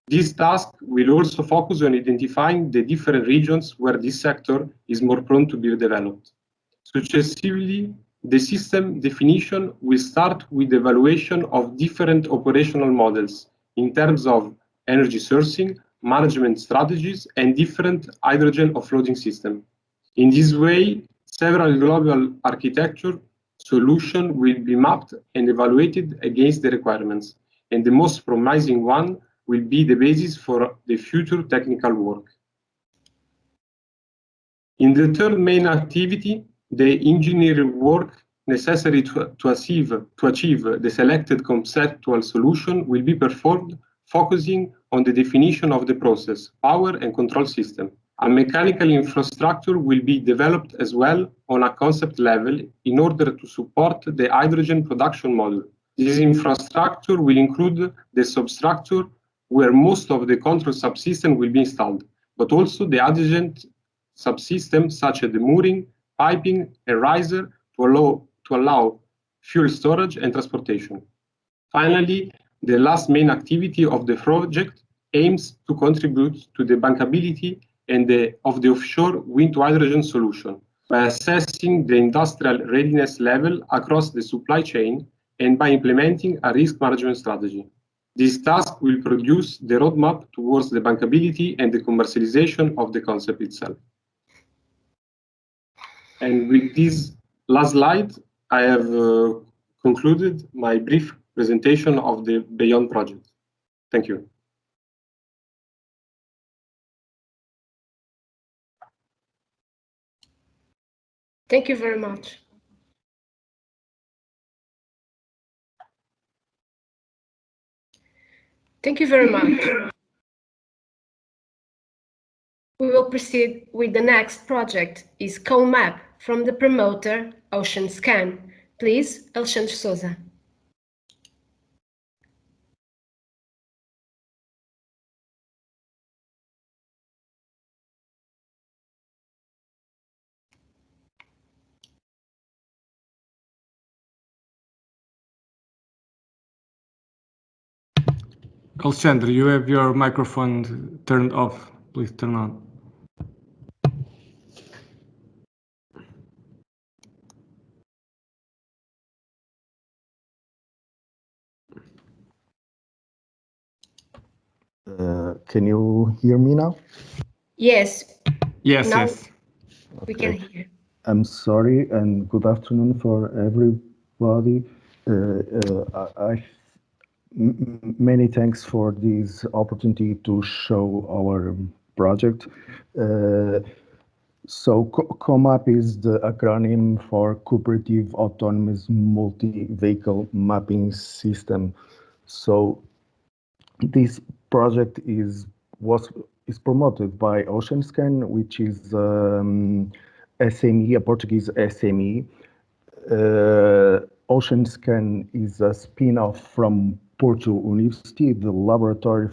This task will also focus on identifying the different regions where this sector is more prone to be developed. Successively, the system definition will start with the evaluation of different operational models in terms of energy sourcing, management strategies, and different hydrogen offloading systems. In this way, several global architecture solutions will be mapped and evaluated against the requirements, and the most promising one will be the basis for the future technical work. In the third main activity, the engineering work necessary to achieve the selected conceptual solution will be performed, focusing on the definition of the process, power, and control system. A mechanical infrastructure will be developed as well on a concept level in order to support the hydrogen production model. This infrastructure will include the substructure where most of the control subsystem will be installed, but also the adjacent subsystems such as the mooring, piping, and riser to allow fuel storage and transportation. Finally, the last main activity of the project aims to contribute to the bankability of the offshore wind to hydrogen solution by assessing the industrial readiness level across the supply chain and by implementing a risk management strategy. This task will produce the roadmap towards the bankability and the commercialization of the concept itself. And with this last slide, I have concluded my brief presentation of the Beyond project. Thank you. Thank you very much. Thank you very much. We will proceed with the next project is Co-Map from the promoter Ocean Scan. Please, Alexandre Souza. Alexandre, you have your microphone turned off. Please turn on. Can you hear me now? Yes. Yes, now yes. We can hear. I'm sorry and good afternoon for everybody. Many thanks for this opportunity to show our project. So COMAP is the acronym for Cooperative Autonomous Multi-Vehicle Mapping System. So this project is promoted by Ocean Scan, which is SME, a Portuguese SME. OceanScan is a spin-off from Porto University, the Laboratório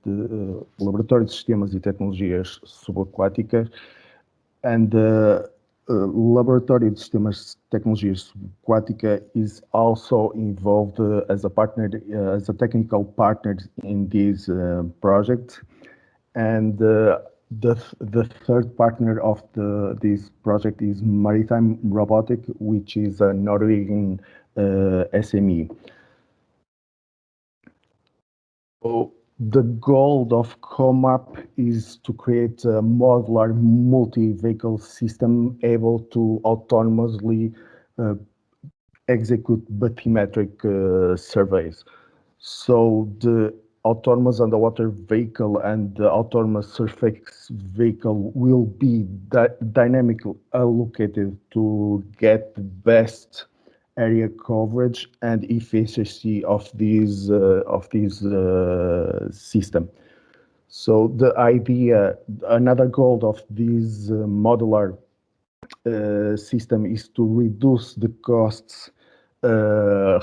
de Sistemas e Tecnologias Subaquáticas, and the Laboratório de Sistemas e Tecnologias Subaquática is also involved as a partner, as a technical partner in this project, and the third partner of this project is Maritime Robotic, which is a Norwegian SME. So the goal of COMAP is to create a modular multi-vehicle system able to autonomously execute bathymetric surveys. So the autonomous underwater vehicle and the autonomous surface vehicle will be dynamically allocated to get the best area coverage and efficiency of this system. So the idea, another goal of this modular system is to reduce the costs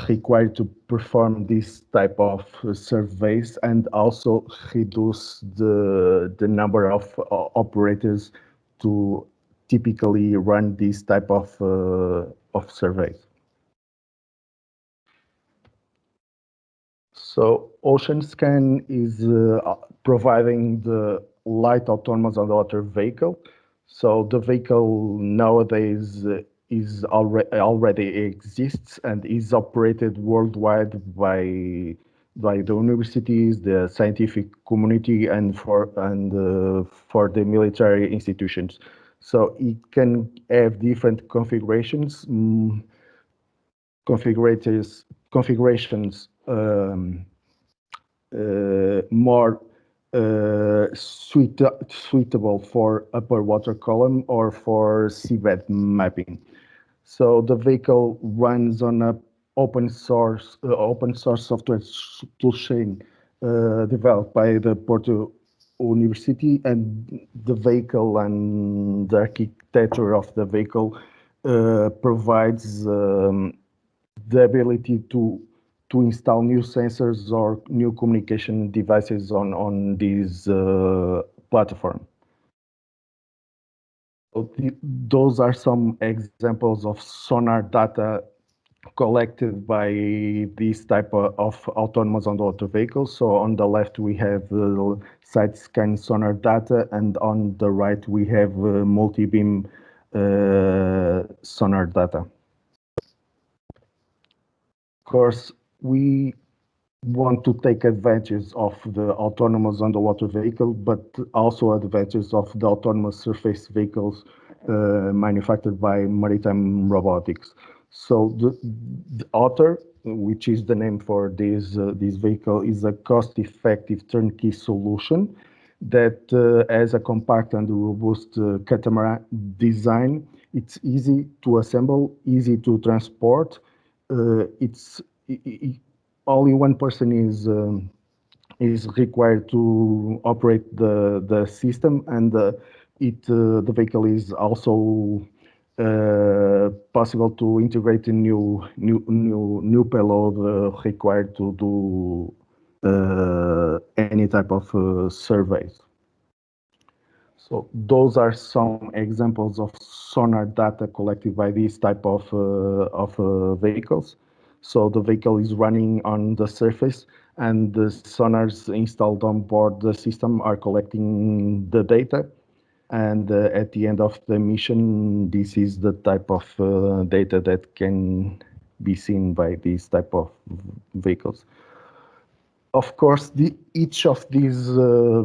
required to perform this type of surveys and also reduce the number of operators to typically run this type of surveys. So OceanScan is providing the light autonomous underwater vehicle. So the vehicle nowadays is already exists and is operated worldwide by the universities, the scientific community, and for the military institutions. So it can have different configurations, more suitable for upper water column or for seabed mapping. So the vehicle runs on a open source software toolchain developed by the Porto University, and the vehicle and the architecture of the vehicle provides the ability to install new sensors or new communication devices on this platform. Those are some examples of sonar data collected by this type of autonomous underwater vehicles. So on the left we have side scan sonar data, and on the right we have multi-beam sonar data. Of course, we want to take advantage of the autonomous underwater vehicle, but also advantage of the autonomous surface vehicles manufactured by Maritime Robotics. So the Otter, which is the name for this vehicle, is a cost-effective turnkey solution that has a compact and robust catamaran design. It's easy to assemble, easy to transport. Only one person is required to operate the system, and the vehicle is also possible to integrate a new payload required to do any type of surveys. So those are some examples of sonar data collected by this type of vehicles. So the vehicle is running on the surface, and the sonars installed on board the system are collecting the data. And at the end of the mission, this is the type of data that can be seen by these type of vehicles. Of course, each of these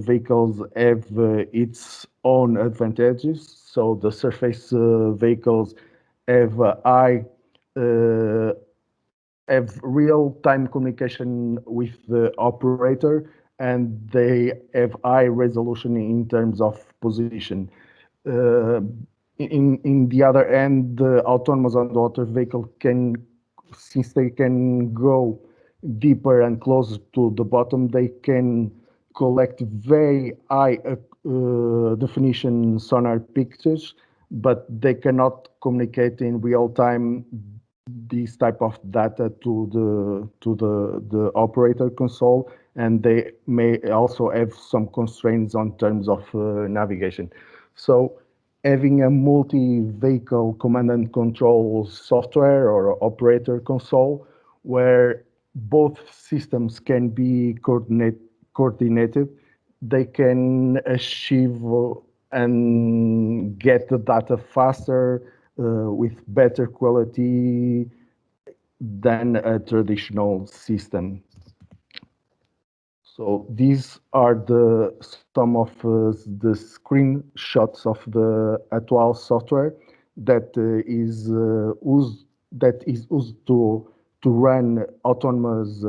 vehicles have its own advantages. So the surface vehicles have have real-time communication with the operator, and they have high resolution in terms of position. In the other end, the autonomous underwater vehicle since they can go deeper and closer to the bottom, they can collect very high definition sonar pictures, but they cannot communicate in real time this type of data to the operator console, and they may also have some constraints on terms of navigation. So having a multi-vehicle command and control software or operator console where both systems can be coordinated, they can achieve and get the data faster with better quality than a traditional system. So these are some of the screenshots of the actual software that is used to run autonomous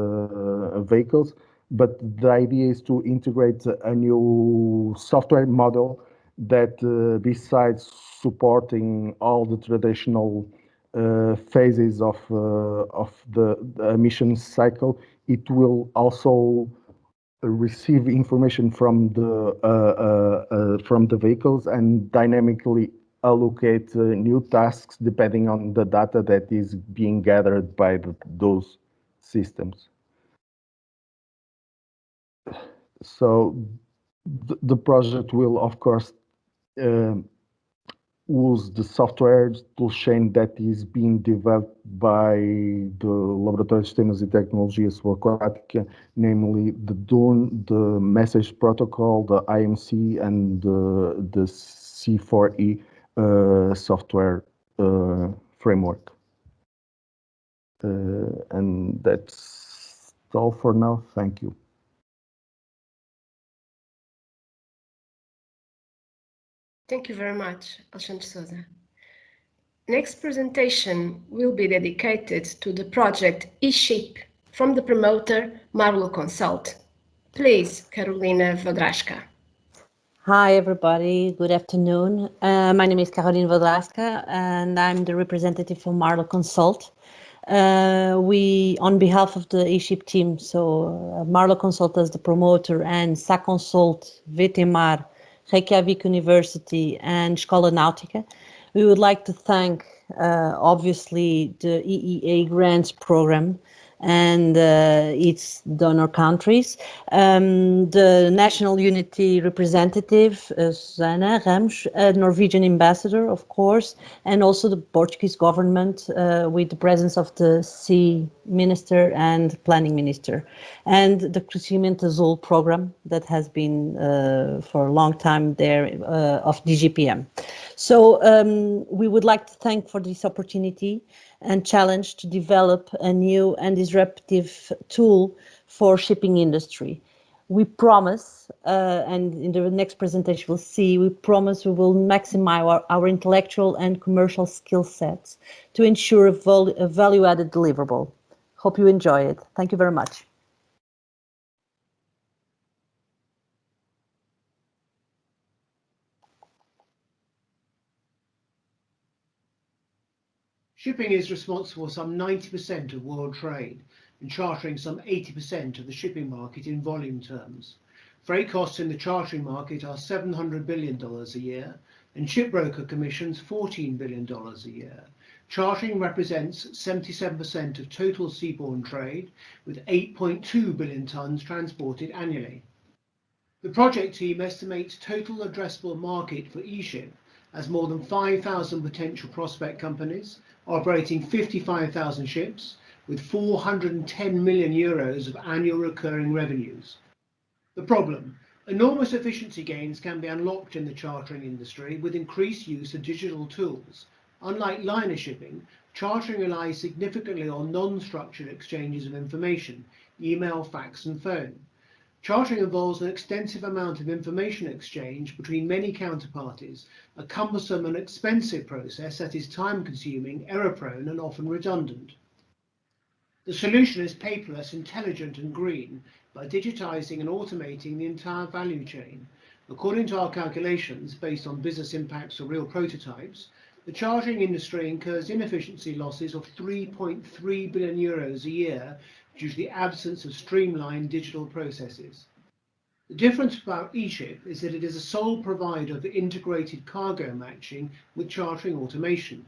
vehicles. But the idea is to integrate a new software model that, besides supporting all the traditional phases of the emission cycle, it will also receive information from the vehicles and dynamically allocate new tasks depending on the data that is being gathered by those systems. So the project will, of course, use the software toolchain that is being developed by the Laboratório de Sistemas e Tecnologias Aquática, namely the DUN, the message protocol, the IMC, and the C4E software framework. And that's all for now. Thank you. Thank you very much, Alexandre Sousa. Next presentation will be dedicated to the project eShip from the promoter Marlo Consult. Please, Carolina Wadraska. Hi, everybody. Good afternoon. My name is Carolina Wadraska, and I'm the representative from Marlo Consult. We, on behalf of the eShip team, so Marlo Consult as the promoter and Saconsult, VTMAR, Reykjavik University, and Escola Náutica, we would like to thank, obviously, the EEA Grants Program and its donor countries, the National Unity Representative, Susana Ramos, a Norwegian ambassador, of course, and also the Portuguese government with the presence of the Sea Minister and Planning Minister, and the Crescimento Azul program that has been for a long time there of Dgpm. So we would like to thank for this opportunity and challenge to develop a new and disruptive tool for shipping industry. We promise, and in the next presentation we'll see, we promise we will maximize our intellectual and commercial skill sets to ensure a value-added deliverable. Hope you enjoy it. Thank you very much. Shipping is responsible for some 90% of world trade and chartering some 80% of the shipping market in volume terms. Freight costs in the chartering market are $700 billion a year and shipbroker commissions $14 billion a year. Chartering represents 77% of total seaborne trade, with 8.2 billion tons transported annually. The project team estimates total addressable market for eShip as more than 5,000 potential prospect companies operating 55,000 ships with 410 million euros of annual recurring revenues. The problem: enormous efficiency gains can be unlocked in the chartering industry with increased use of digital tools. Unlike liner shipping, chartering relies significantly on non-structured exchanges of information, email, fax, and phone. Chartering involves an extensive amount of information exchange between many counterparties, a cumbersome and expensive process that is time-consuming, error-prone, and often redundant. The solution is paperless, intelligent, and green by digitizing and automating the entire value chain. According to our calculations, based on business impacts or real prototypes, the chartering industry incurs inefficiency losses of 3.3 billion euros a year due to the absence of streamlined digital processes. The difference about eShip is that it is a sole provider of integrated cargo matching with chartering automation.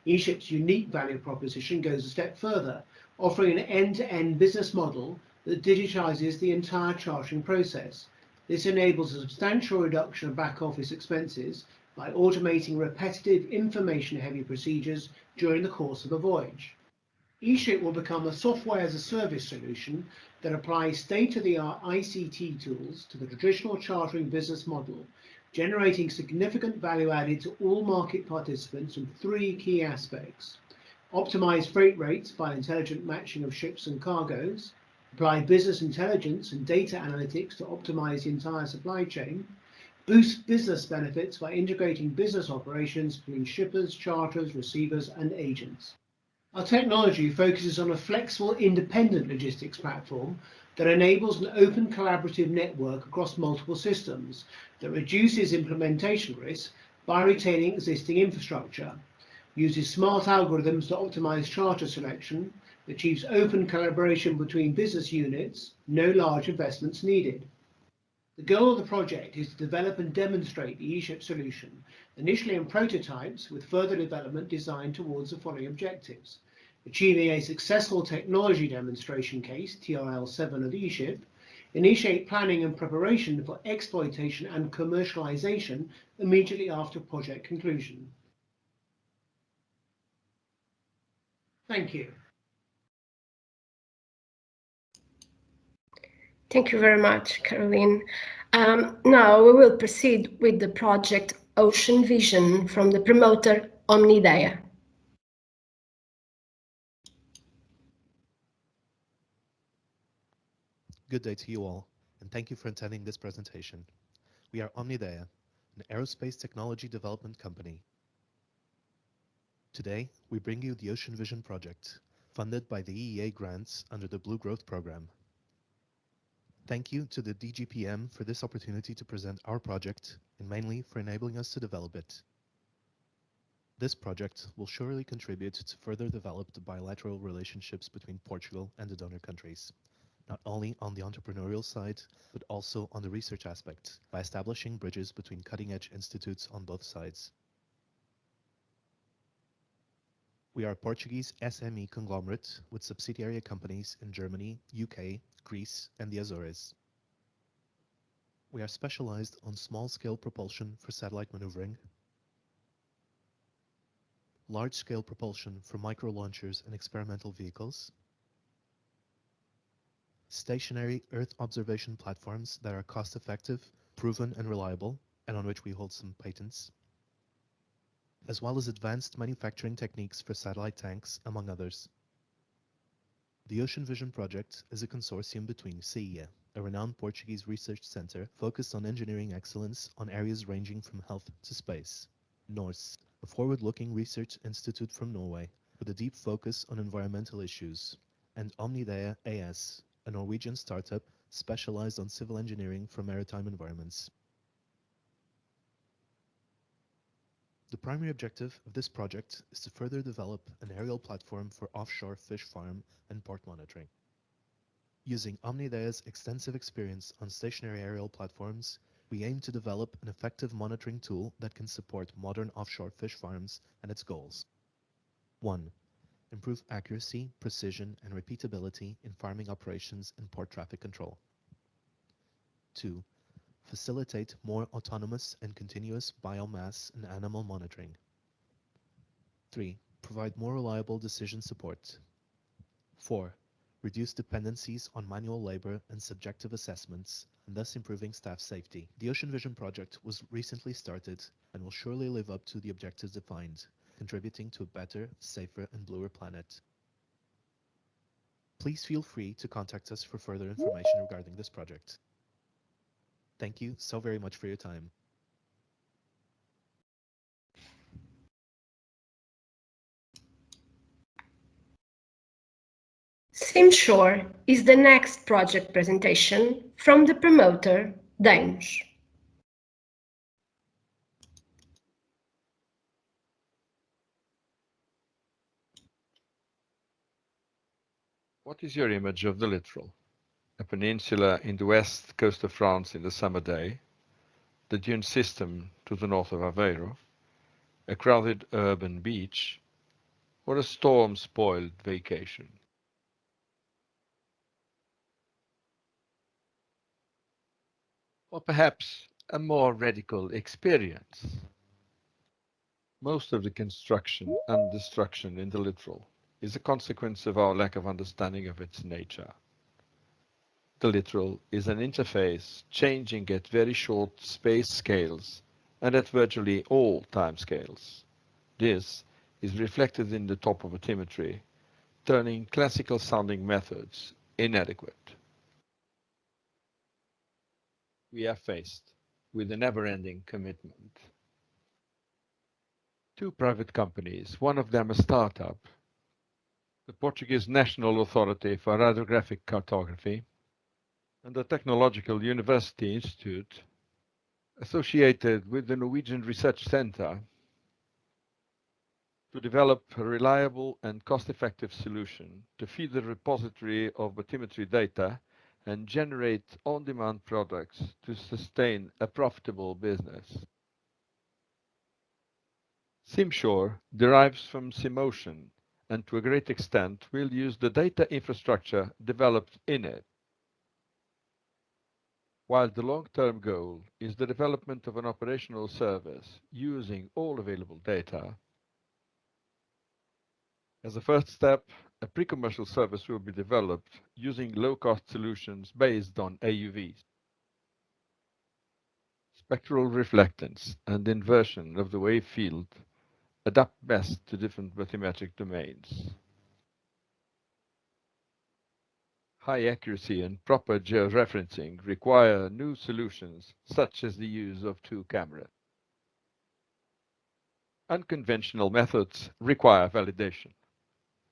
eShip's unique value proposition goes a step further, offering an end-to-end business model that digitizes the entire chartering process. This enables a substantial reduction of back-office expenses by automating repetitive, information-heavy procedures during the course of the voyage. eShip will become a software-as-a-service solution that applies state-of-the-art ICT tools to the traditional chartering business model, generating significant value added to all market participants in three key aspects: optimize freight rates by intelligent matching of ships and cargoes, apply business intelligence and data analytics to optimize the entire supply chain, boost business benefits by integrating business operations between shippers, charterers, receivers, and agents. Our technology focuses on a flexible, independent logistics platform that enables an open collaborative network across multiple systems that reduces implementation risk by retaining existing infrastructure, uses smart algorithms to optimize charter selection, achieves open collaboration between business units, no large investments needed. The goal of the project is to develop and demonstrate the eShip solution, initially in prototypes with further development designed towards the following objectives: achieving a successful technology demonstration case, TRL7 of eShip, initiate planning and preparation for exploitation and commercialization immediately after project conclusion. Thank you. Thank you very much, Caroline. Now we will proceed with the project Ocean Vision from the promoter Omnidea. Good day to you all, and thank you for attending this presentation. We are Omnidea, an aerospace technology development company. Today, we bring you the Ocean Vision project, funded by the EEA grants under the Blue Growth Program. Thank you to the Dgpm for this opportunity to present our project, and mainly for enabling us to develop it. This project will surely contribute to further develop the bilateral relationships between Portugal and the donor countries, not only on the entrepreneurial side, but also on the research aspect, by establishing bridges between cutting-edge institutes on both sides. We are a Portuguese SME conglomerate with subsidiary companies in Germany, UK, Greece, and the Azores. We are specialized on small-scale propulsion for satellite maneuvering, large-scale propulsion for micro-launchers and experimental vehicles, stationary Earth observation platforms that are cost-effective, proven, and reliable, and on which we hold some patents, as well as advanced manufacturing techniques for satellite tanks, among others. The Ocean Vision project is a consortium between CEA, a renowned Portuguese research center focused on engineering excellence on areas ranging from health to space, NORSE, a forward-looking research institute from Norway with a deep focus on environmental issues, and Omnidea AS, a Norwegian startup specialized on civil engineering for maritime environments. The primary objective of this project is to further develop an aerial platform for offshore fish farm and port monitoring. Using Omnidea's extensive experience on stationary aerial platforms, we aim to develop an effective monitoring tool that can support modern offshore fish farms and its goals. 1. Improve accuracy, precision, and repeatability in farming operations and port traffic control. 2. Facilitate more autonomous and continuous biomass and animal monitoring. 3. Provide more reliable decision support. 4. Reduce dependencies on manual labor and subjective assessments, and thus improving staff safety. The Ocean Vision project was recently started and will surely live up to the objectives defined, contributing to a better, safer, and bluer planet. Please feel free to contact us for further information regarding this project. Thank you so very much for your time. Simshore is the next project presentation from the promoter, Danish. What is your image of the littoral? A peninsula in the west coast of France in the summer day, the dune system to the north of Aveiro, a crowded urban beach, or a storm-spoiled vacation? Or perhaps a more radical experience? Most of the construction and destruction in the littoral is a consequence of our lack of understanding of its nature. The littoral is an interface changing at very short space scales and at virtually all time scales. This is reflected in the topography, turning classical sounding methods inadequate. We are faced with a never-ending commitment. Two private companies, one of them a startup, the Portuguese National Authority for Hydrographic Cartography, and the Technological University Institute, associated with the Norwegian Research Centre, to develop a reliable and cost-effective solution to feed the repository of bathymetry data and generate on-demand products to sustain a profitable business. SimSure derives from SimOcean and to a great extent will use the data infrastructure developed in it. While the long-term goal is the development of an operational service using all available data, as a first step, a pre-commercial service will be developed using low-cost solutions based on AUVs. Spectral reflectance and inversion of the wave field adapt best to different bathymetric domains. High accuracy and proper georeferencing require new solutions, such as the use of two cameras. Unconventional methods require validation.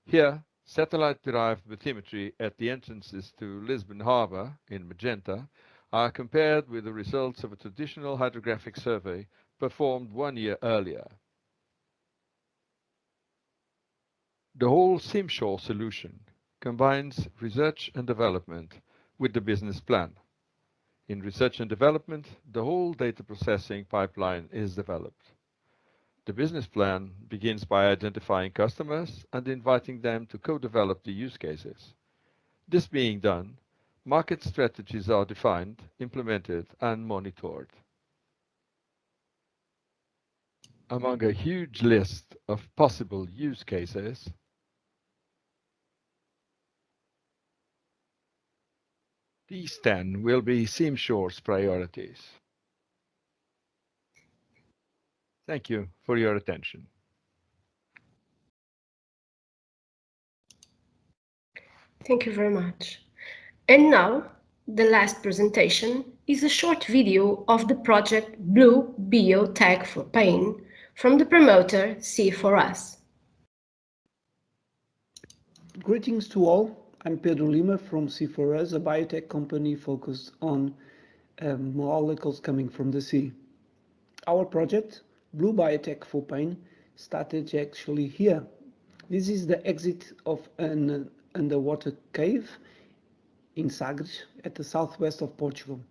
Here, satellite-derived bathymetry at the entrances to Lisbon Harbour in magenta are compared with the results of a traditional hydrographic survey performed 1 year earlier. The whole SimSure solution combines research and development with the business plan. In research and development, the whole data processing pipeline is developed. The business plan begins by identifying customers and inviting them to co-develop the use cases. This being done, market strategies are defined, implemented, and monitored. Among a huge list of possible use cases, these 10 will be SimSure's priorities. Thank you for your attention. Thank you very much. And now, the last presentation is a short video of the project Blue Biotech for Pain from the promoter C4us. Greetings to all. I'm Pedro Lima from C4us, a biotech company focused on molecules coming from the sea. Our project, Blue Biotech for Pain, started actually here. This is the exit of an underwater cave in Sagres at the southwest of Portugal.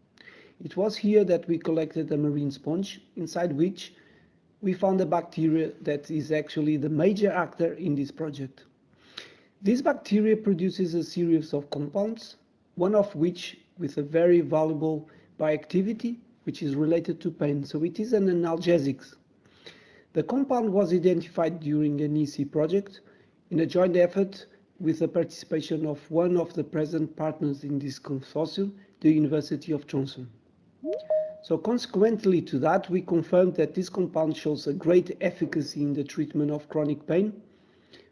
It was here that we collected a marine sponge, inside which we found a bacteria that is actually the major actor in this project. This bacteria produces a series of compounds, one of which with a very valuable bioactivity, which is related to pain. So it is an analgesic. The compound was identified during an EC project in a joint effort with the participation of one of the present partners in this consortium, the University of Johnson. So consequently to that, we confirmed that this compound shows a great efficacy in the treatment of chronic pain,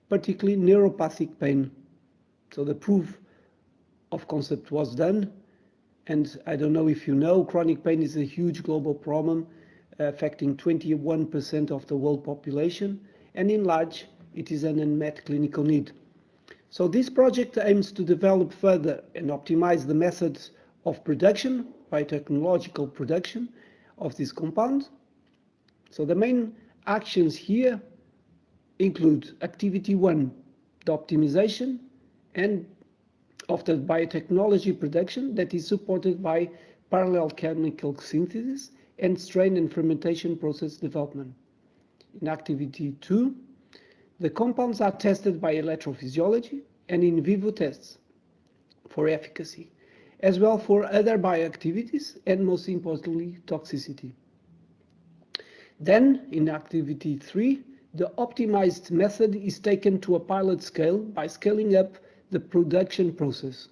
particularly neuropathic pain. So the proof of concept was done. And I don't know if you know, chronic pain is a huge global problem affecting 21% of the world population. And in large, it is an unmet clinical need. So this project aims to develop further and optimize the methods of production, biotechnological production of this compound. So the main actions here include activity 1, the optimization and of the biotechnology production that is supported by parallel chemical synthesis and strain and fermentation process development. In activity 2, The compounds are tested by electrophysiology and in vivo tests for efficacy, as well for other bioactivities and most importantly, toxicity. Then, in activity 3, the optimized method is taken to a pilot scale by scaling up the production process.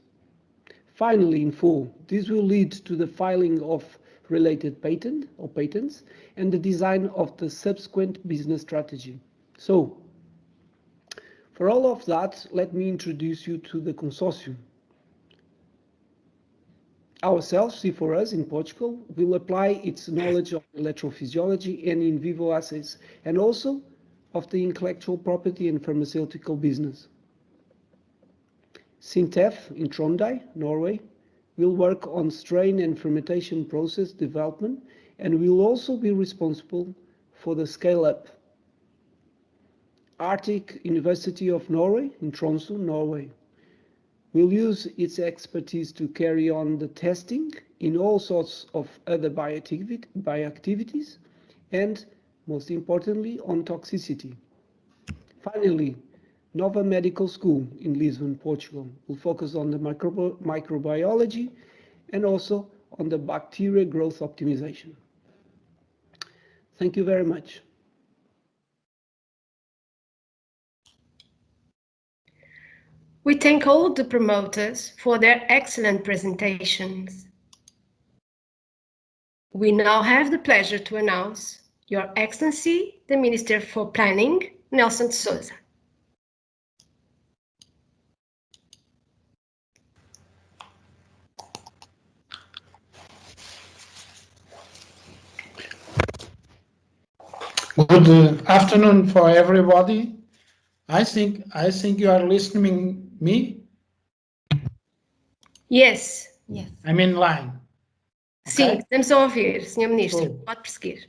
Finally, in 4, this will lead to the filing of related patent or patents and the design of the subsequent business strategy. So, for all of that, let me introduce you to the consortium. Ourselves, C4us in Portugal, will apply its knowledge of electrophysiology and in vivo assays, and also of the intellectual property and pharmaceutical business. Sintef in Trondheim, Norway, will work on strain and fermentation process development and will also be responsible for the scale-up. Arctic University of Norway in Tromsø, Norway, will use its expertise to carry on the testing in all sorts of other bioactivities and, most importantly, on toxicity. Finally, Nova Medical School in Lisbon, Portugal, will focus on the microbiology and also on the bacteria growth optimization. Thank you very much. We thank all the promoters for their excellent presentations. We now have the pleasure to announce Your Excellency, the Minister for Planning, Nelson de Sousa. Good afternoon for everybody. I think you are listening me. Yes. Yes. I'm in line. Sim, estamos a ouvir, Sr. Ministro. Pode prosseguir.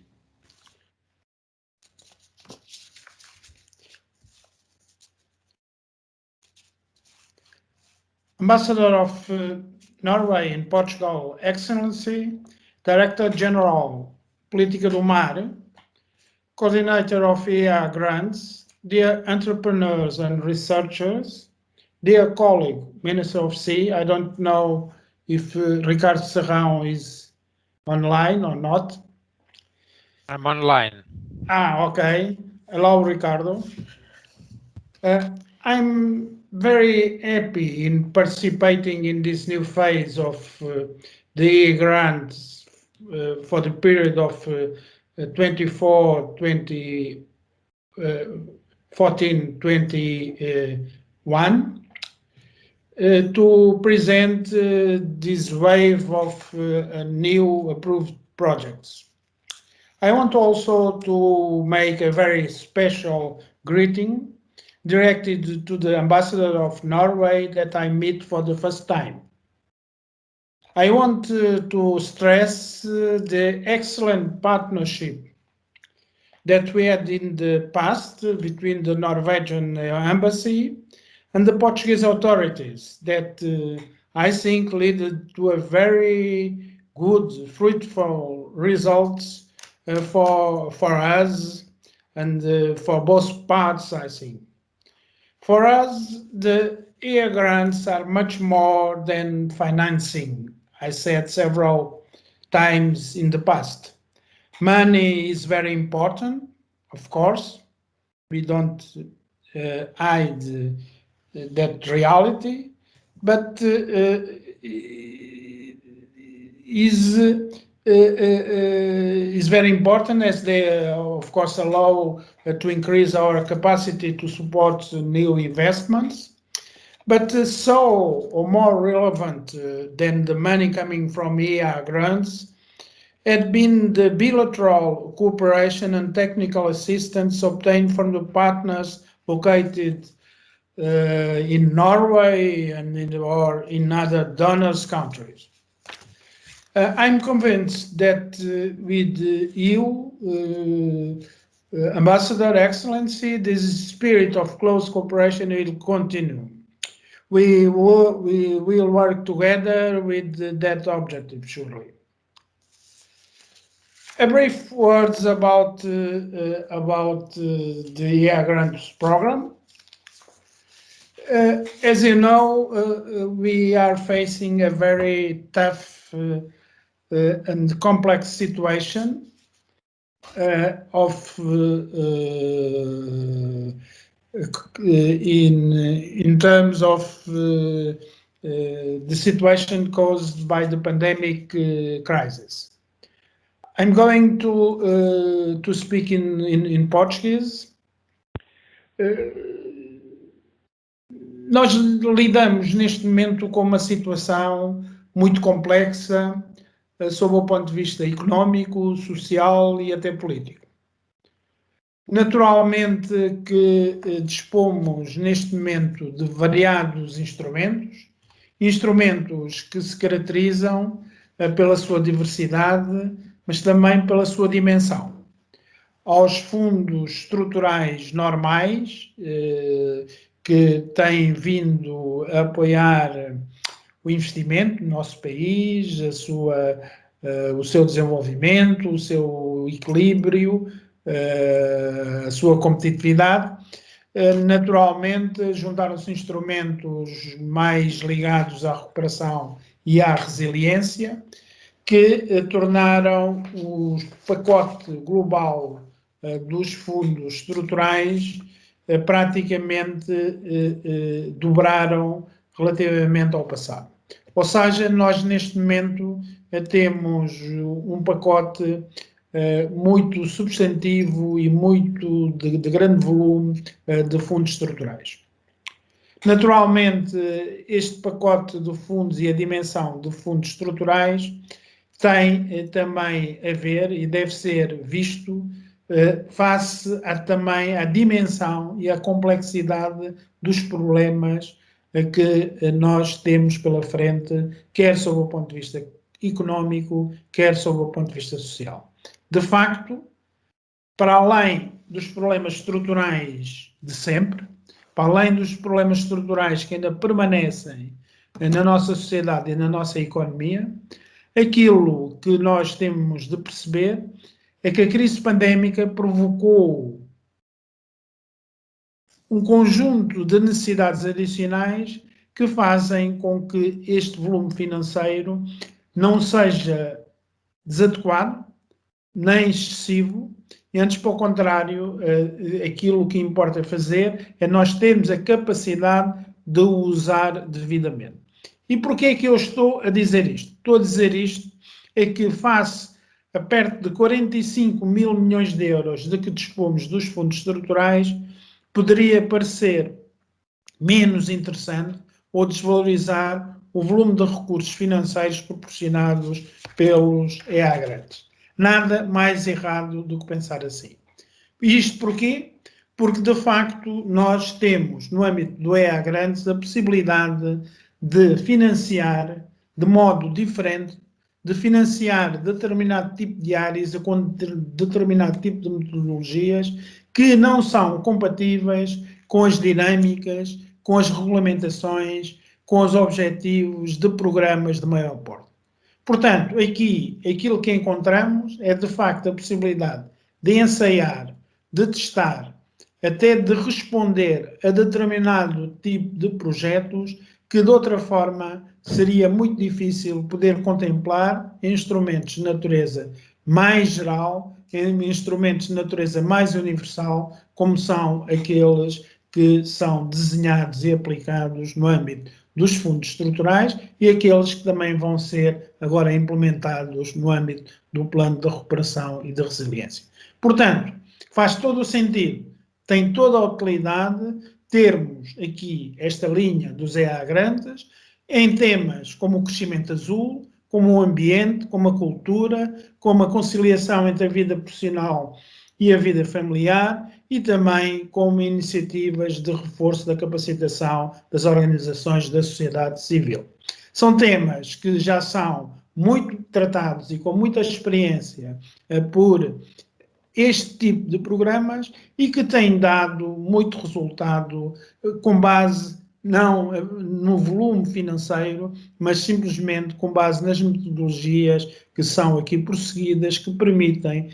Ambassador of Norway in Portugal, Excellency, Director-General Política do Mar, Coordinator of EA Grants, dear entrepreneurs and researchers, dear colleague, Minister of Sea, I don't know if Ricardo Serrão is online or not. I'm online. Okay. Hello, Ricardo. I'm very happy in participating in this new phase of the EA grants for the period of 2014-21 to present this wave of new approved projects. I want also to make a very special greeting directed to the Ambassador of Norway that I meet for the first time. I want to stress the excellent partnership that we had in the past between the Norwegian embassy and the Portuguese authorities that I think led to a very good, fruitful results for us and for both parts, I think. For us, the EA grants are much more than financing. I said several times in the past. Money is very important, of course. We don't hide that reality, but is very important as they, of course, allow to increase our capacity to support new investments. But so, or more relevant than the money coming from EA grants, had been the bilateral cooperation and technical assistance obtained from the partners located in Norway and or in other donors countries. I'm convinced that with you, Ambassador Excellency, this spirit of close cooperation will continue. We will work together with that objective, surely. A brief words about the EA Grants program. As you know, we are facing a very tough and complex situation in terms of the situation caused by the pandemic crisis. I'm going to speak in Portuguese. Nós lidamos neste momento com uma situação muito complexa sob o ponto de vista económico, social e até político. Naturalmente que dispomos neste momento de variados instrumentos que se caracterizam pela sua diversidade, mas também pela sua dimensão. Aos fundos estruturais normais, que têm vindo a apoiar o investimento no nosso país, o seu desenvolvimento, o seu equilíbrio, a sua competitividade. Naturalmente, juntaram-se instrumentos mais ligados à recuperação e à resiliência, que tornaram o pacote global dos fundos estruturais praticamente dobraram relativamente ao passado. Ou seja, nós neste momento temos um pacote muito substantivo e muito de grande volume de fundos estruturais. Naturalmente, este pacote de fundos e a dimensão de fundos estruturais tem também a ver e deve ser visto face também à dimensão e à complexidade dos problemas que nós temos pela frente, quer sob o ponto de vista económico, quer sob o ponto de vista social. De facto, para além dos problemas estruturais de sempre, para além dos problemas estruturais que ainda permanecem na nossa sociedade e na nossa economia, aquilo que nós temos de perceber é que a crise pandémica provocou um conjunto de necessidades adicionais que fazem com que este volume financeiro não seja desadequado, nem excessivo, e antes, pelo contrário, aquilo que importa fazer é nós termos a capacidade de o usar devidamente. E porquê é que eu estou a dizer isto? Estou a dizer isto é que face a perto de 45 mil milhões de euros de que dispomos dos fundos estruturais, poderia parecer menos interessante ou desvalorizar o volume de recursos financeiros proporcionados pelos EA Grandes. Nada mais errado do que pensar assim. Isto porquê? Porque, de facto, nós temos, no âmbito do EA Grandes, a possibilidade de financiar de modo diferente, de financiar determinado tipo de áreas com determinado tipo de metodologias que não são compatíveis com as dinâmicas, com as regulamentações, com os objetivos de programas de maior porte. Portanto, aqui, aquilo que encontramos é, de facto, a possibilidade de ensaiar, de testar, até de responder a determinado tipo de projetos que, de outra forma, seria muito difícil poder contemplar em instrumentos de natureza mais geral, em instrumentos de natureza mais universal, como são aqueles que são desenhados e aplicados no âmbito dos fundos estruturais e aqueles que também vão ser agora implementados no âmbito do plano de recuperação e de resiliência. Portanto, faz todo o sentido, tem toda a utilidade termos aqui esta linha dos EA Grandes em temas como o crescimento azul, como o ambiente, como a cultura, como a conciliação entre a vida profissional e a vida familiar e também como iniciativas de reforço da capacitação das organizações da sociedade civil. São temas que já são muito tratados e com muita experiência por este tipo de programas e que têm dado muito resultado com base não no volume financeiro, mas simplesmente com base nas metodologias que são aqui prosseguidas, que permitem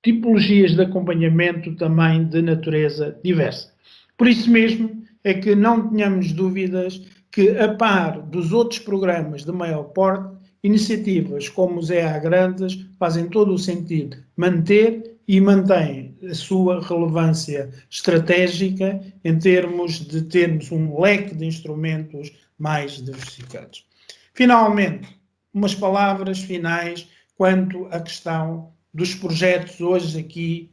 tipologias de acompanhamento também de natureza diversa. Por isso mesmo é que não tenhamos dúvidas que, a par dos outros programas de maior porte, iniciativas como os EA Grandes fazem todo o sentido manter e mantêm a sua relevância estratégica em termos de termos um leque de instrumentos mais diversificados. Finalmente, umas palavras finais quanto à questão dos projetos hoje aqui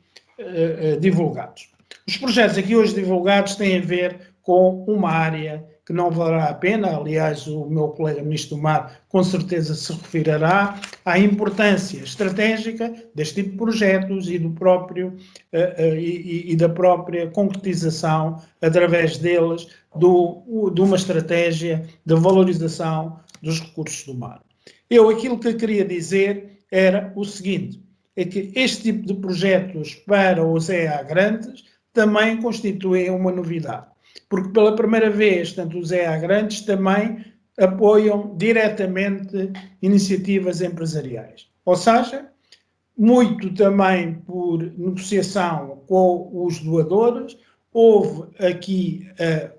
divulgados. Os projetos aqui hoje divulgados têm a ver com uma área que não valerá a pena, aliás, o meu colega Ministro do Mar com certeza se referirá à importância estratégica deste tipo de projetos e do próprio e da própria concretização através deles de uma estratégia de valorização dos recursos do mar. Aquilo que queria dizer era o seguinte, é que este tipo de projetos para os EA grandes também constituem uma novidade, porque pela primeira vez, tanto os EA grandes também apoiam diretamente iniciativas empresariais. Ou seja, muito também por negociação com os doadores, houve aqui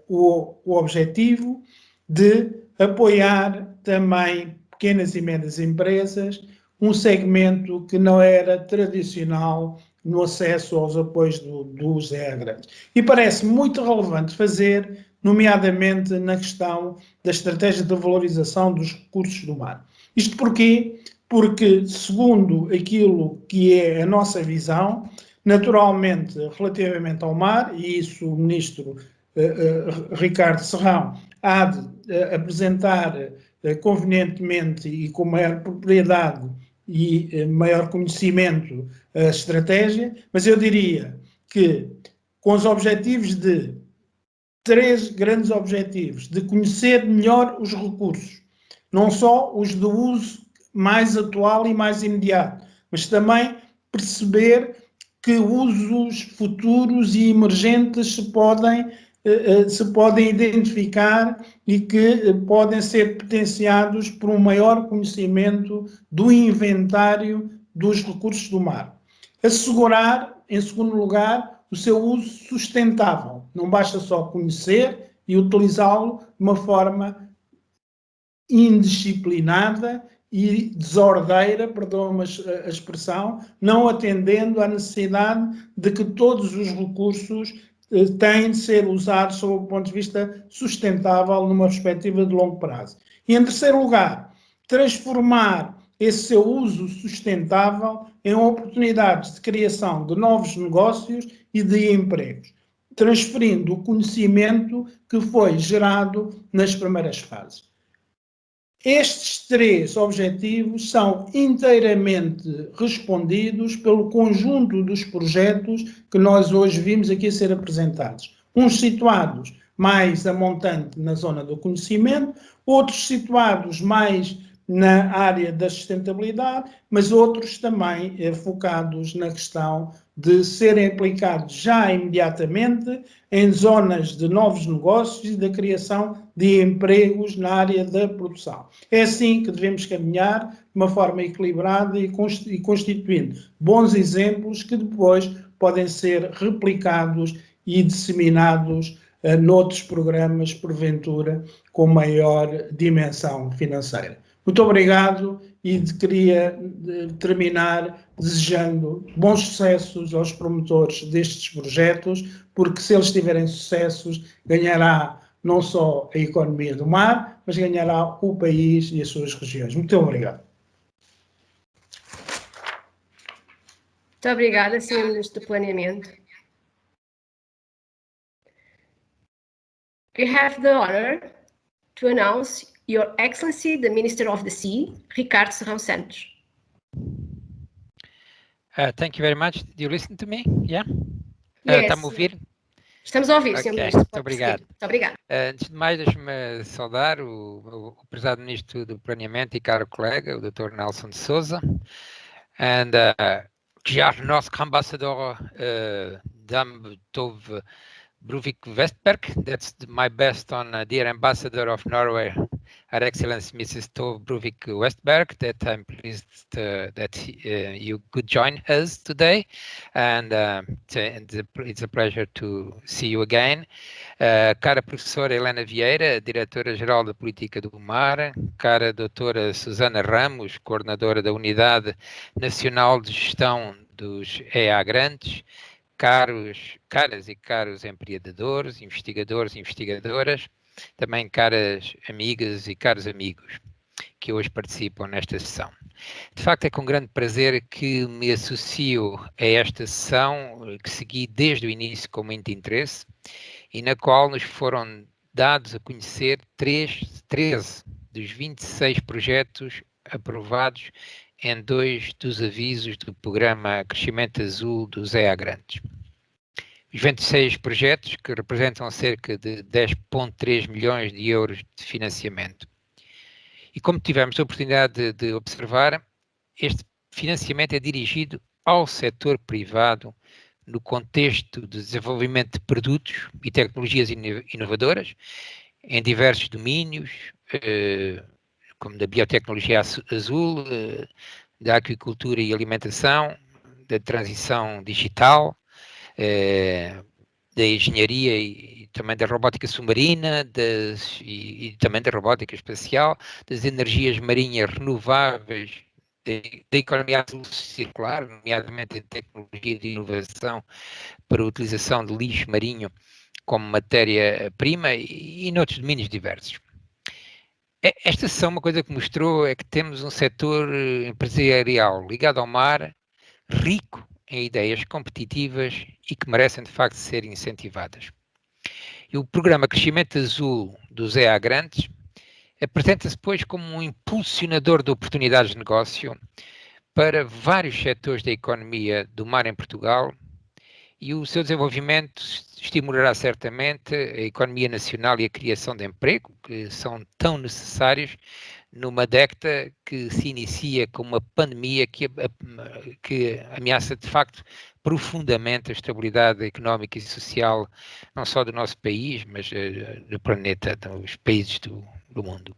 o objetivo de apoiar também pequenas e médias empresas, um segmento que não era tradicional no acesso aos apoios dos EA grandes. E parece muito relevante fazer, nomeadamente na questão da estratégia de valorização dos recursos do mar. Isto porquê? Porque, segundo aquilo que é a nossa visão, naturalmente, relativamente ao mar, e isso o Ministro Ricardo Serrão há de apresentar convenientemente e com maior propriedade e maior conhecimento a estratégia, mas eu diria que com os objetivos de três grandes objetivos, de conhecer melhor os recursos, não só os de uso mais atual e mais imediato, mas também perceber que usos futuros e emergentes se podem identificar e que podem ser potenciados por um maior conhecimento do inventário dos recursos do mar. Assegurar, em segundo lugar, o seu uso sustentável. Não basta só conhecer e utilizá-lo de uma forma indisciplinada e desordeira, perdoa-me a expressão, não atendendo à necessidade de que todos os recursos têm de ser usados sob o ponto de vista sustentável numa perspectiva de longo prazo. E, em terceiro lugar, transformar esse seu uso sustentável em oportunidades de criação de novos negócios e de empregos, transferindo o conhecimento que foi gerado nas primeiras fases. Estes três objetivos são inteiramente respondidos pelo conjunto dos projetos que nós hoje vimos aqui a ser apresentados. Uns situados mais a montante na zona do conhecimento, outros situados mais na área da sustentabilidade, mas outros também focados na questão de serem aplicados já imediatamente em zonas de novos negócios e da criação de empregos na área da produção. É assim que devemos caminhar, de uma forma equilibrada e constituindo bons exemplos que depois podem ser replicados e disseminados noutros programas, porventura, com maior dimensão financeira. Muito obrigado e queria terminar desejando bons sucessos aos promotores destes projetos, porque se eles tiverem sucessos, ganhará não só a economia do mar, mas ganhará o país e as suas regiões. Muito obrigado. Muito obrigada, Sr. Ministro do Planeamento. We have the honor to announce Your Excellency, the Minister of the Sea, Ricardo Serrão Santos. Thank you very much. Do you listen to me? Yeah? Yes. Está-me a ouvir? Estamos a ouvir, Sr. Ministro. Muito obrigado. Muito obrigado. Antes de mais, deixe-me saudar o prezado Ministro do Planeamento e caro colega, o Dr. Nelson de Sousa, e nosso Embaixador, Dame Tove Bruvik Westberg. That's my best on dear Ambassador of Norway, Her Excellency Mrs. Tove Bruvik Westberg, that I'm pleased that you could join us today, and it's a pleasure to see you again. Cara professora Helena Vieira, Diretora-Geral de Política do Mar, cara doutora Susana Ramos, coordenadora da Unidade Nacional de Gestão dos EA Grandes, caras e caros empreendedores, investigadores e investigadoras, também caras amigas e caros amigos que hoje participam nesta sessão. De facto, é com grande prazer que me associo a esta sessão, que segui desde o início com muito interesse, e na qual nos foram dados a conhecer 13 dos 26 projetos aprovados em 2 dos avisos do Programa Crescimento Azul dos EA Grandes. Os 26 projetos, que representam cerca de 10,3 milhões de euros de financiamento. E como tivemos a oportunidade de observar, este financiamento é dirigido ao setor privado no contexto de desenvolvimento de produtos e tecnologias inovadoras em diversos domínios, como da biotecnologia azul, da aquicultura e alimentação, da transição digital, da engenharia e também da robótica submarina e também da robótica espacial, das energias marinhas renováveis, da economia azul circular, nomeadamente em tecnologia de inovação para a utilização de lixo marinho como matéria-prima e noutros domínios diversos. Esta sessão, uma coisa que mostrou é que temos um setor empresarial ligado ao mar, rico em ideias competitivas e que merecem de facto ser incentivadas. E o Programa Crescimento Azul dos EA Grandes apresenta-se, pois, como um impulsionador de oportunidades de negócio para vários setores da economia do mar em Portugal, e o seu desenvolvimento estimulará certamente a economia nacional e a criação de emprego, que são tão necessários numa década que se inicia com uma pandemia que ameaça de facto profundamente a estabilidade económica e social, não só do nosso país, mas do planeta, dos países do mundo.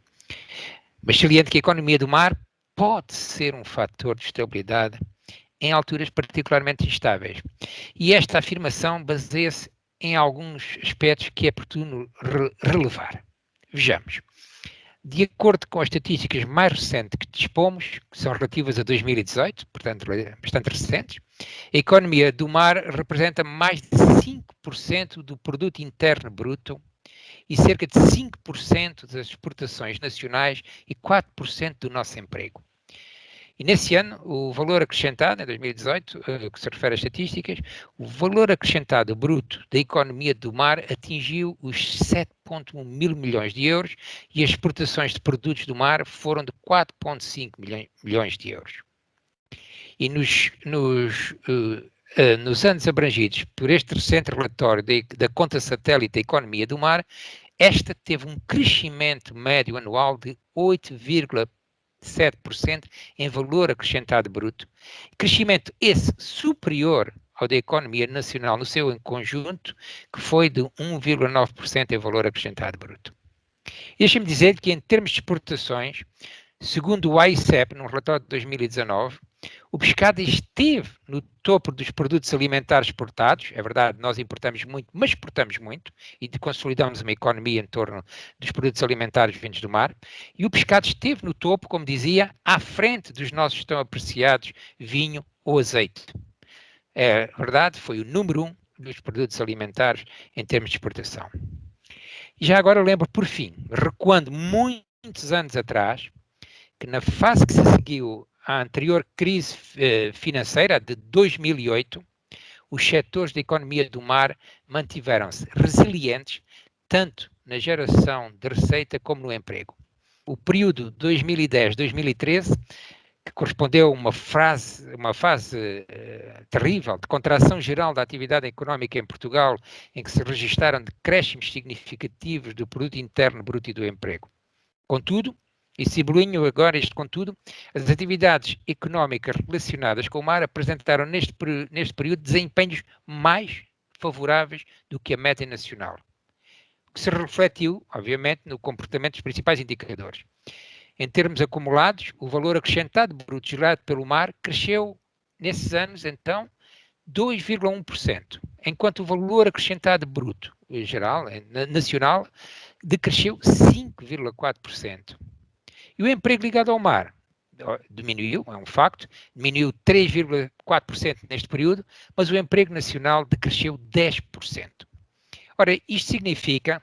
Mas saliente que a economia do mar pode ser um fator de estabilidade em alturas particularmente instáveis. E esta afirmação baseia-se em alguns aspectos que é oportuno relevar. Vejamos. De acordo com as estatísticas mais recentes que dispomos, que são relativas a 2018, portanto bastante recentes, a economia do mar representa mais de 5% do produto interno bruto e cerca de 5% das exportações nacionais e 4% do nosso emprego. E nesse ano, o valor acrescentado, em 2018, que se refere às estatísticas, o valor acrescentado bruto da economia do mar atingiu os 7,1 mil milhões de euros e as exportações de produtos do mar foram de 4,5 milhões de euros. E nos anos abrangidos por este recente relatório da conta satélite da economia do mar, esta teve um crescimento médio anual de 8,7% em valor acrescentado bruto, crescimento esse superior ao da economia nacional no seu conjunto, que foi de 1,9% em valor acrescentado bruto. Deixa-me dizer que em termos de exportações, segundo o AICEP, num relatório de 2019, o pescado esteve no topo dos produtos alimentares exportados. É verdade, nós importamos muito, mas exportamos muito e consolidamos uma economia em torno dos produtos alimentares vindos do mar. E o pescado esteve no topo, como dizia, à frente dos nossos tão apreciados vinho ou azeite. É verdade, foi o número 1 dos produtos alimentares em termos de exportação. E já agora lembro, por fim, recuando muitos anos atrás, que na fase que se seguiu à anterior crise financeira de 2008, os setores da economia do mar mantiveram-se resilientes, tanto na geração de receita como no emprego. O período 2010-2013, que correspondeu a uma fase terrível de contração geral da atividade económica em Portugal, em que se registaram decréscimos significativos do produto interno bruto e do emprego. Contudo, e sublinho agora este contudo, as atividades económicas relacionadas com o mar apresentaram neste período desempenhos mais favoráveis do que a média nacional, o que se refletiu, obviamente, no comportamento dos principais indicadores. Em termos acumulados, o valor acrescentado bruto gerado pelo mar cresceu, nesses anos, então, 2,1%, enquanto o valor acrescentado bruto geral, nacional, decresceu 5,4%. E o emprego ligado ao mar diminuiu, é um facto, diminuiu 3,4% neste período, mas o emprego nacional decresceu 10%. Ora, isto significa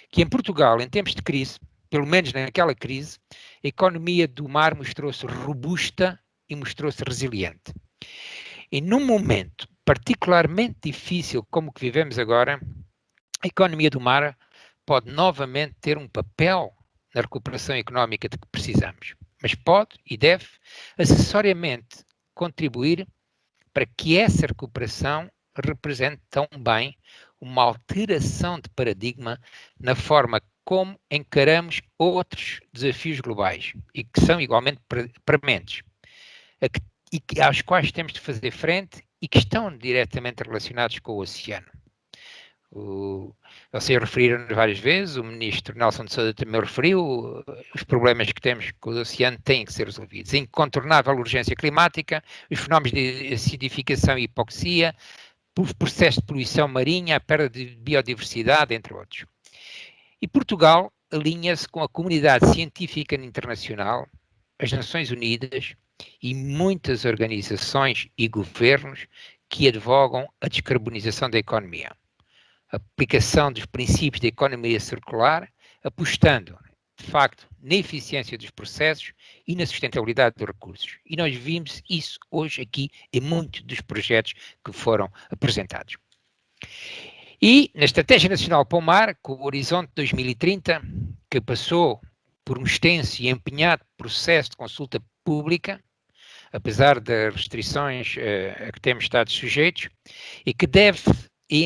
que em Portugal, em tempos de crise, pelo menos naquela crise, a economia do mar mostrou-se robusta e mostrou-se resiliente. E num momento particularmente difícil como o que vivemos agora, a economia do mar pode novamente ter um papel na recuperação económica de que precisamos, mas pode e deve acessoriamente contribuir para que essa recuperação represente também uma alteração de paradigma na forma como encaramos outros desafios globais e que são igualmente prementes, aos quais temos de fazer frente e que estão diretamente relacionados com o oceano. Vocês referiram várias vezes, o ministro Nelson de Sousa também referiu, os problemas que temos com o oceano têm que ser resolvidos. A incontornável urgência climática, os fenómenos de acidificação e hipoxia, o processo de poluição marinha, a perda de biodiversidade, entre outros. E Portugal alinha-se com a comunidade científica internacional, as Nações Unidas e muitas organizações e governos que advogam a descarbonização da economia. A aplicação dos princípios da economia circular, apostando, de facto, na eficiência dos processos e na sustentabilidade dos recursos. E nós vimos isso hoje aqui em muitos dos projetos que foram apresentados. E na Estratégia Nacional para o Mar, com o Horizonte 2030, que passou por um extenso e empenhado processo de consulta pública, apesar das restrições a que temos estado sujeitos, e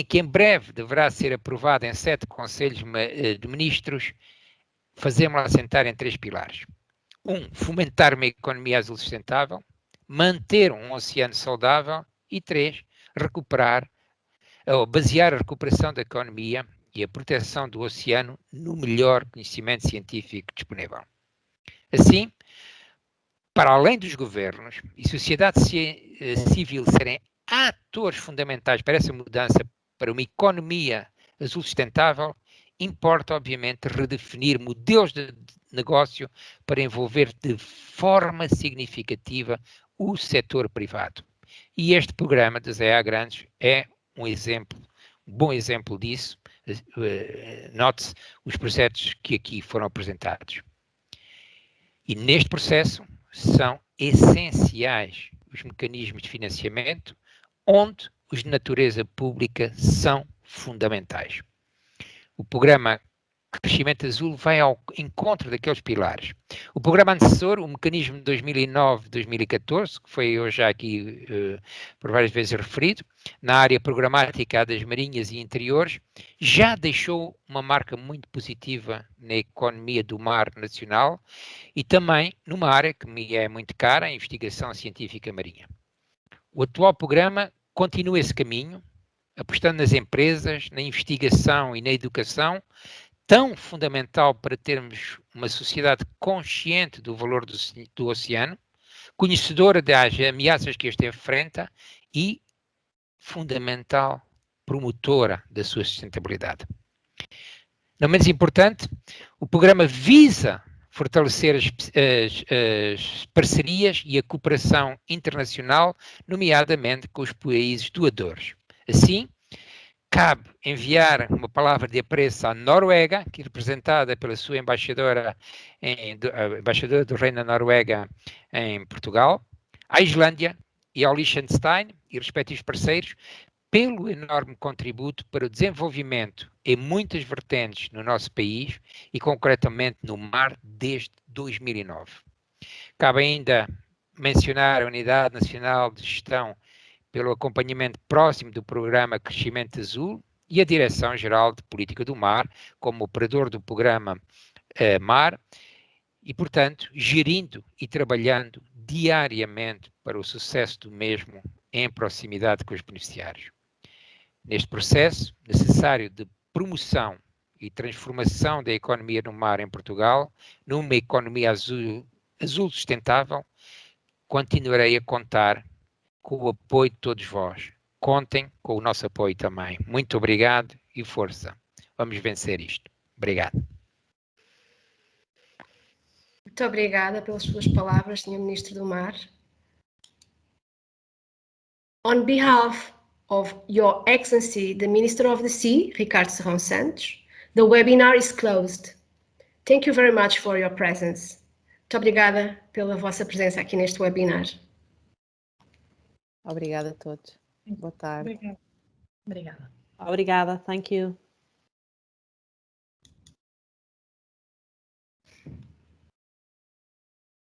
que em breve deverá ser aprovado em 7 conselhos de ministros, fazemos-la assentar em 3 pilares. 1, fomentar uma economia azul sustentável, manter um oceano saudável e 3, basear a recuperação da economia e a proteção do oceano no melhor conhecimento científico disponível. Assim, para além dos governos e sociedade civil serem atores fundamentais para essa mudança para uma economia azul sustentável, importa, obviamente, redefinir modelos de negócio para envolver de forma significativa o setor privado. E este programa das EA Grandes é um bom exemplo disso. Note-se os projetos que aqui foram apresentados. E neste processo são essenciais os mecanismos de financiamento, onde os de natureza pública são fundamentais. O Programa Crescimento Azul vai ao encontro daqueles pilares. O programa antecessor, o mecanismo de 2009-2014, que foi hoje já aqui por várias vezes referido, na área programática das marinhas e interiores, já deixou uma marca muito positiva na economia do mar nacional e também numa área que me é muito cara, a investigação científica marinha. O atual programa continua esse caminho, apostando nas empresas, na investigação e na educação, tão fundamental para termos uma sociedade consciente do valor do oceano, conhecedora das ameaças que este enfrenta e, fundamental, promotora da sua sustentabilidade. Não menos importante, o programa visa fortalecer as parcerias e a cooperação internacional, nomeadamente com os países doadores. Assim, cabe enviar uma palavra de apreço à Noruega, que é representada pela sua embaixadora, a embaixadora do Reino da Noruega em Portugal, à Islândia e ao Liechtenstein e respectivos parceiros, pelo enorme contributo para o desenvolvimento em muitas vertentes no nosso país e concretamente no mar desde 2009. Cabe ainda mencionar a Unidade Nacional de Gestão pelo acompanhamento próximo do Programa Crescimento Azul e a Direção-Geral de Política do Mar como operador do Programa Mar e, portanto, gerindo e trabalhando diariamente para o sucesso do mesmo em proximidade com os beneficiários. neste processo necessário de promoção e transformação da economia no mar em Portugal, numa economia azul sustentável, continuarei a contar com o apoio de todos vós. Contem com o nosso apoio também. Muito obrigado e força. Vamos vencer isto. Obrigado. Muito obrigada pelas suas palavras, Sr. Ministro do Mar. On behalf of Your Excellency, the Minister of the Sea, Ricardo Serrão Santos, the webinar is closed. Thank you very much for your presence. Muito obrigada pela vossa presença aqui neste webinar. Obrigada a todos. Boa tarde. Obrigada. Thank you.